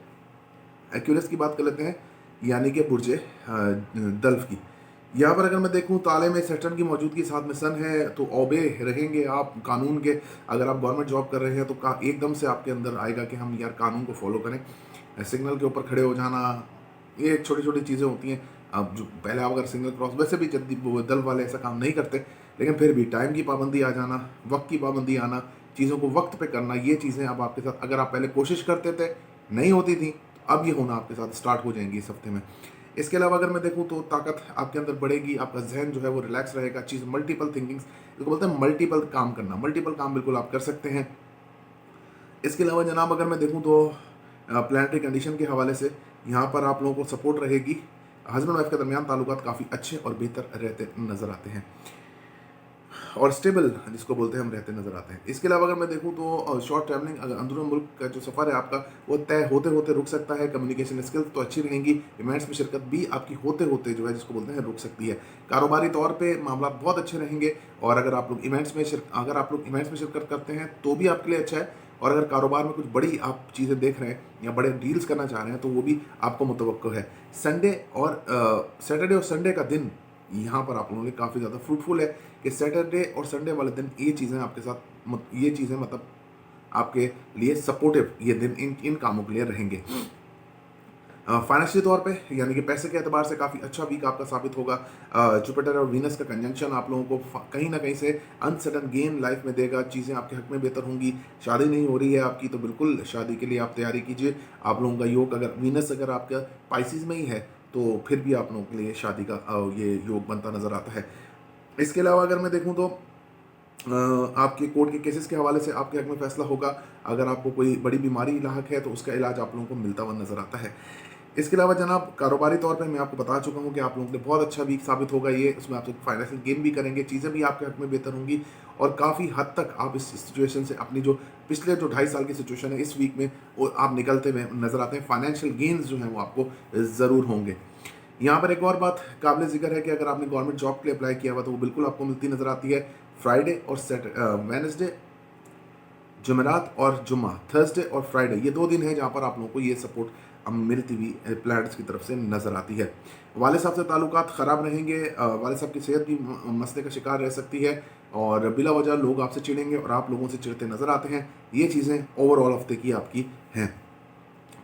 एक्यूरेस की बात कर लेते हैं, यानी कि बुर्जे दल्फ की। यहाँ पर अगर मैं देखूँ ताले में सैटर्न की मौजूदगी साथ में सन है, तो ओबे रहेंगे आप कानून के। अगर आप गवर्नमेंट जॉब कर रहे हैं तो एकदम से आपके अंदर आएगा कि हम यार कानून को फॉलो करें। सिग्नल के ऊपर खड़े हो जाना, ये छोटी छोटी चीज़ें होती हैं। अब जो पहले आप अगर सिग्नल क्रॉस, वैसे भी जल्दी दल वाले ऐसा काम नहीं करते, लेकिन फिर भी टाइम की पाबंदी आ जाना, वक्त की पाबंदी आना, चीज़ों को वक्त पे करना, ये चीज़ें अब आपके साथ, अगर आप पहले कोशिश करते थे नहीं होती थी, अब ये होना आपके साथ स्टार्ट हो जाएंगी इस हफ्ते में। इसके अलावा अगर मैं देखूँ तो ताकत आपके अंदर बढ़ेगी, आपका जहन जो है वो रिलैक्स रहेगा, चीज़ मल्टीपल थिंकिंग्स, इसको बोलते हैं मल्टीपल काम करना, मल्टीपल काम बिल्कुल आप कर सकते हैं। इसके अलावा जनाब अगर मैं देखूँ तो प्लानिटरी कंडीशन के हवाले से यहाँ पर आप लोगों को सपोर्ट रहेगी। हस्बैंड वाइफ के दरमियान ताल्लुकात काफ़ी अच्छे और बेहतर रहते नज़र आते हैं, और स्टेबल जिसको बोलते हैं हम रहते नज़र आते हैं। इसके अलावा अगर मैं देखूँ तो शॉर्ट ट्रैवलिंग, अगर अंदरूनी मुल्क का जो सफ़र है आपका वो तय होते होते रुक सकता है। कम्युनिकेशन स्किल्स तो अच्छी रहेंगी, इवेंट्स में शिरकत भी आपकी होते होते जो है जिसको बोलते हैं रुक सकती है। कारोबारी तौर पे मामला बहुत अच्छे रहेंगे, और अगर आप लोग इवेंट्स में शिरकत करते हैं तो भी आपके लिए अच्छा है, और अगर कारोबार में कुछ बड़ी आप चीज़ें देख रहे हैं या बड़े डील्स करना चाह रहे हैं तो वो भी आपको मुतवक्को है। सैटरडे और संडे का दिन यहाँ पर आप लोगों के लिए काफ़ी ज़्यादा फ्रूटफुल है, कि सैटरडे और संडे वाले दिन ये चीज़ें आपके साथ ये चीज़ें मतलब आपके लिए सपोर्टिव ये दिन इन कामों के लिए रहेंगे। फाइनेंशियल तौर पे यानी कि पैसे के एतबार से काफ़ी अच्छा वीक आपका साबित होगा। जुपिटर और वीनस का कंजंक्शन आप लोगों को कहीं ना कहीं से अनसडन गेन लाइफ में देगा, चीज़ें आपके हक में बेहतर होंगी। शादी नहीं हो रही है आपकी तो बिल्कुल शादी के लिए आप तैयारी कीजिए। आप लोगों का योग, अगर वीनस अगर आपका पाइसिस में ही है तो फिर भी आप लोगों के लिए शादी का ये योग बनता नज़र आता है। इसके अलावा अगर मैं देखूँ तो आपके कोर्ट के केसेस के हवाले से आपके हक में फैसला होगा। अगर आपको कोई बड़ी बीमारी लाहक है तो उसका इलाज आप लोगों को मिलता हुआ नज़र आता है। इसके अलावा जनाब कारोबारी तौर पे मैं आपको बता चुका हूँ कि आप लोगों के लिए बहुत अच्छा वीक साबित होगा ये। उसमें आप फाइनेंशियल गेन भी करेंगे, चीज़ें भी आपके हक में बेहतर होंगी, और काफ़ी हद तक आप इस सिचुएशन से अपनी जो पिछले जो 2.5 साल की सिचुएशन है इस वीक में वो आप निकलते हुए नज़र आते हैं। फाइनेंशियल गेन्स जो हैं वो आपको ज़रूर होंगे। यहाँ पर एक और बात काबिल ज़िक्र है कि अगर आपने गवर्नमेंट जॉब के लिए अप्लाई किया हुआ तो वो बिल्कुल आपको मिलती नज़र आती है। फ्राइडे और वेडनेसडे, जुमेरात और जुम्मा, थर्सडे और फ्राइडे, ये 2 दिन हैं जहाँ पर आप लोगों को ये सपोर्ट मिलती हुई प्लैनेट्स की तरफ से नज़र आती है। वाले साहब से ताल्लुकात ख़राब रहेंगे, वाले साहब की सेहत भी मसले का शिकार रह सकती है, और बिला वजह लोग आपसे चिढ़ेंगे और आप लोगों से चिढ़ते नज़र आते हैं। ये चीज़ें ओवरऑल हफ्ते की आपकी हैं।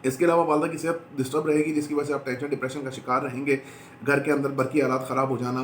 इसके अलावा वालदा की सेहत डिस्टर्ब रहेगी, जिसकी वजह से आप टेंशन डिप्रेशन का शिकार रहेंगे। घर के अंदर बरकी हालात ख़राब हो जाना,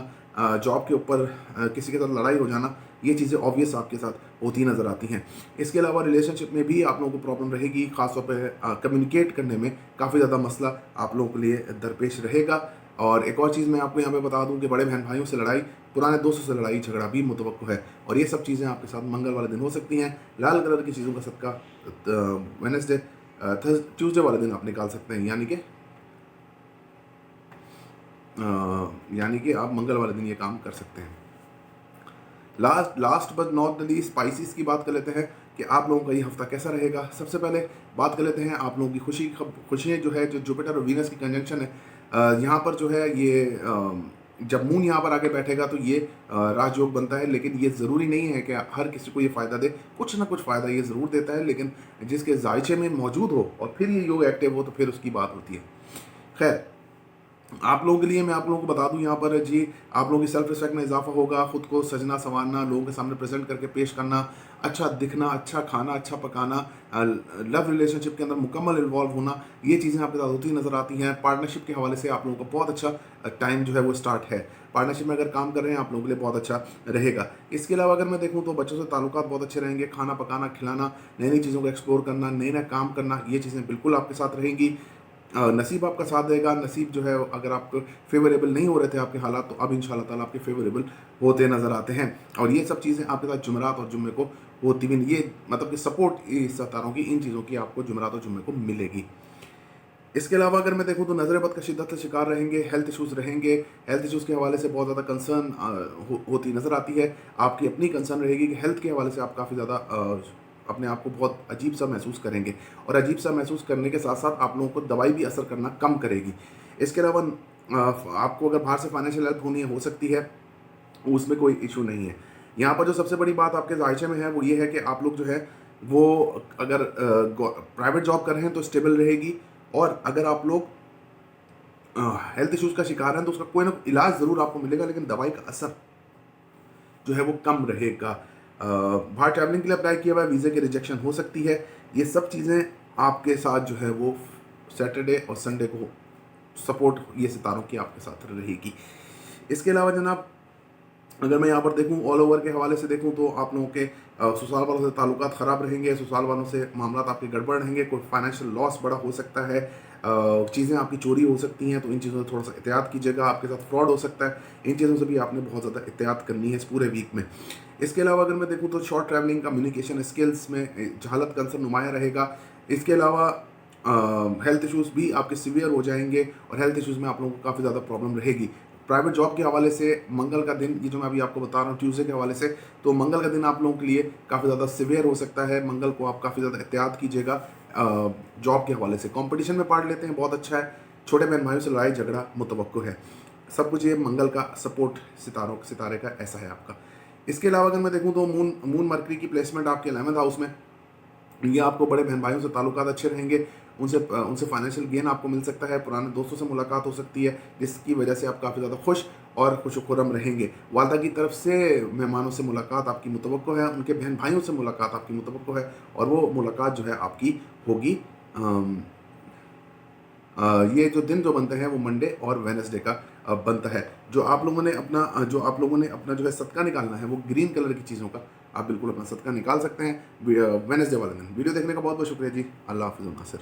जॉब के ऊपर किसी के साथ लड़ाई हो जाना, ये चीज़ें ऑब्वियस आपके साथ होती नज़र आती हैं। इसके अलावा रिलेशनशिप में भी आप लोगों को प्रॉब्लम रहेगी, ख़ासतौर पे कम्युनिकेट करने में काफ़ी ज़्यादा मसला आप लोगों के लिए दरपेश रहेगा। और एक और चीज़ मैं आपको यहाँ पे बता दूँ कि बड़े बहन भाइयों से लड़ाई, पुराने दोस्तों से लड़ाई झगड़ा भी मुतवक्को है, और ये सब चीज़ें आपके साथ मंगल वाले दिन हो सकती हैं। लाल कलर की चीज़ों का सदका वेडनेसडे ट्यूसडे वाले दिन आप निकाल सकते हैं, यानी कि आप मंगल वाले दिन ये काम कर सकते हैं। Last but not the least spices की बात कर लेते हैं कि आप लोगों का ये हफ्ता कैसा रहेगा। सबसे पहले बात कर लेते हैं आप लोगों की खुशियाँ जो है, जो जुपिटर और वीनस की कंजंक्शन है, यहाँ पर जो है ये जब मून यहाँ पर आके बैठेगा तो ये राजयोग बनता है, लेकिन ये ज़रूरी नहीं है कि हर किसी को ये फ़ायदा दे। कुछ ना कुछ फ़ायदा ये ज़रूर देता है, लेकिन जिसके जायचे में मौजूद हो और फिर ये योग एक्टिव हो तो फिर उसकी बात होती है। खैर, आप लोगों के लिए मैं आप लोगों को बता दूं यहाँ पर जी, आप लोगों की सेल्फ रिस्पेक्ट में इजाफा होगा। खुद को सजना संवारना, लोगों के सामने प्रेजेंट करके पेश करना, अच्छा दिखना, अच्छा खाना, अच्छा पकाना, लव रिलेशनशिप के अंदर मुकम्मल इन्वॉल्व होना, ये चीज़ें आपके साथ होती नज़र आती हैं। पार्टनरशिप के हवाले से आप लोगों का बहुत अच्छा टाइम जो है वो स्टार्ट है। पार्टनरशिप में अगर काम कर रहे हैं आप लोगों के लिए बहुत अच्छा रहेगा। इसके अलावा अगर मैं देखूँ तो बच्चों से ताल्लुकात बहुत अच्छे रहेंगे। खाना पकाना, खिलाना, नई नई चीज़ों को एक्सप्लोर करना, नए नए काम करना, ये चीज़ें बिल्कुल आपके साथ रहेंगी। नसीब आपका साथ देगा। नसीब जो है, अगर आपको फेवरेबल नहीं हो रहे थे आपके हालात, तो अब इंशाल्लाह ताला आपके फेवरेबल होते नज़र आते हैं। और ये सब चीज़ें आपके साथ जुमेरात और जुम्मे को होती भी, ये मतलब कि सपोर्ट इस सितारों की इन चीज़ों की आपको जुमेरात और जुम्मे को मिलेगी। इसके अलावा अगर मैं देखूँ तो नज़र बद का शिद्दत से शिकार रहेंगे, हेल्थ इश्यूज़ रहेंगे। हेल्थ इश्यूज़ के हवाले से बहुत ज़्यादा कंसर्न होती नज़र आती है। आपकी अपनी कंसर्न रहेगी कि हेल्थ के हवाले से आप काफ़ी ज़्यादा अपने आप को बहुत अजीब सा महसूस करेंगे, और अजीब सा महसूस करने के साथ साथ आप लोगों को दवाई भी असर करना कम करेगी। इसके अलावा आपको अगर बाहर से फाइनेंशियल हेल्प होनी हो सकती है, उसमें कोई इशू नहीं है। यहाँ पर जो सबसे बड़ी बात आपके जायचे में है वो ये है कि आप लोग जो है वो अगर प्राइवेट जॉब कर रहे हैं तो स्टेबल रहेगी, और अगर आप लोग हेल्थ इश्यूज़ का शिकार हैं तो उसका कोई ना इलाज ज़रूर आपको मिलेगा, लेकिन दवाई का असर जो है वो कम रहेगा। बाहर ट्रैवलिंग के लिए अप्लाई किया हुआ है, वीज़े की रिजेक्शन हो सकती है। ये सब चीज़ें आपके साथ जो है वो सैटरडे और संडे को सपोर्ट ये सितारों की आपके साथ रहेगी। इसके अलावा जनाब, अगर मैं यहाँ पर देखूँ ऑल ओवर के हवाले से देखूँ तो आप लोगों के ससुराल वालों से ताल्लुकात ख़राब रहेंगे। ससुराल वालों से मामलात आपके गड़बड़ रहेंगे। कोई फाइनेंशियल लॉस बड़ा हो सकता है। चीज़ें आपकी चोरी हो सकती हैं, तो इन चीज़ों से थोड़ा सा एहतियात कीजिएगा। आपके साथ फ्रॉड हो सकता है, इन चीज़ों से भी आपने बहुत ज़्यादा एहतियात करनी है इस पूरे वीक में। इसके अलावा अगर मैं देखूँ तो शॉर्ट ट्रैवलिंग, कम्युनिकेशन स्किल्स में जहालत का अंसर नुमाया रहेगा। इसके अलावा हेल्थ इश्यूज़ भी आपके सीवियर हो जाएंगे, और हेल्थ इश्यूज़ में आप लोगों को काफ़ी ज़्यादा प्रॉब्लम रहेगी। प्राइवेट जॉब के हवाले से मंगल का दिन, ये जो मैं अभी आपको बता रहा हूँ ट्यूसडे के हवाले से, तो मंगल का दिन आप लोगों के लिए काफ़ी ज़्यादा सिवियर हो सकता है। मंगल को आप काफ़ी ज़्यादा एहतियात कीजिएगा। जॉब के हवाले से कंपटीशन में पार्ट लेते हैं, बहुत अच्छा है। छोटे बहन भाइयों से लड़ाई झगड़ा मुतवक्को है। सब कुछ ये मंगल का सपोर्ट सितारे का ऐसा है आपका। इसके अलावा अगर मैं देखूँ तो मून मरकरी की प्लेसमेंट आपके 11th हाउस में, ये आपको बड़े बहन भाइयों से ताल्लुकात अच्छे रहेंगे। उनसे फाइनेंशियल गेन आपको मिल सकता है। पुराने दोस्तों से मुलाकात हो सकती है, जिसकी वजह से आप काफ़ी ज़्यादा खुश और खुशुखुरम रहेंगे। वालदा की तरफ से मेहमानों से मुलाकात आपकी मुतवक्को है। उनके बहन भाइयों से मुलाकात आपकी मुतवक्को है, और वो मुलाकात जो है आपकी होगी। ये जो दिन जो बनते हैं वो मंडे और वेडनेसडे का बनता है। जो आप लोगों ने अपना जो है सदका निकालना है, वो ग्रीन कलर की चीज़ों का आप बिल्कुल अपना सदका निकाल सकते हैं वेडनेसडे वाले दिन। वीडियो देखने का बहुत बहुत शुक्रिया जी। अल्लाह हाफ़िज़ नासिर।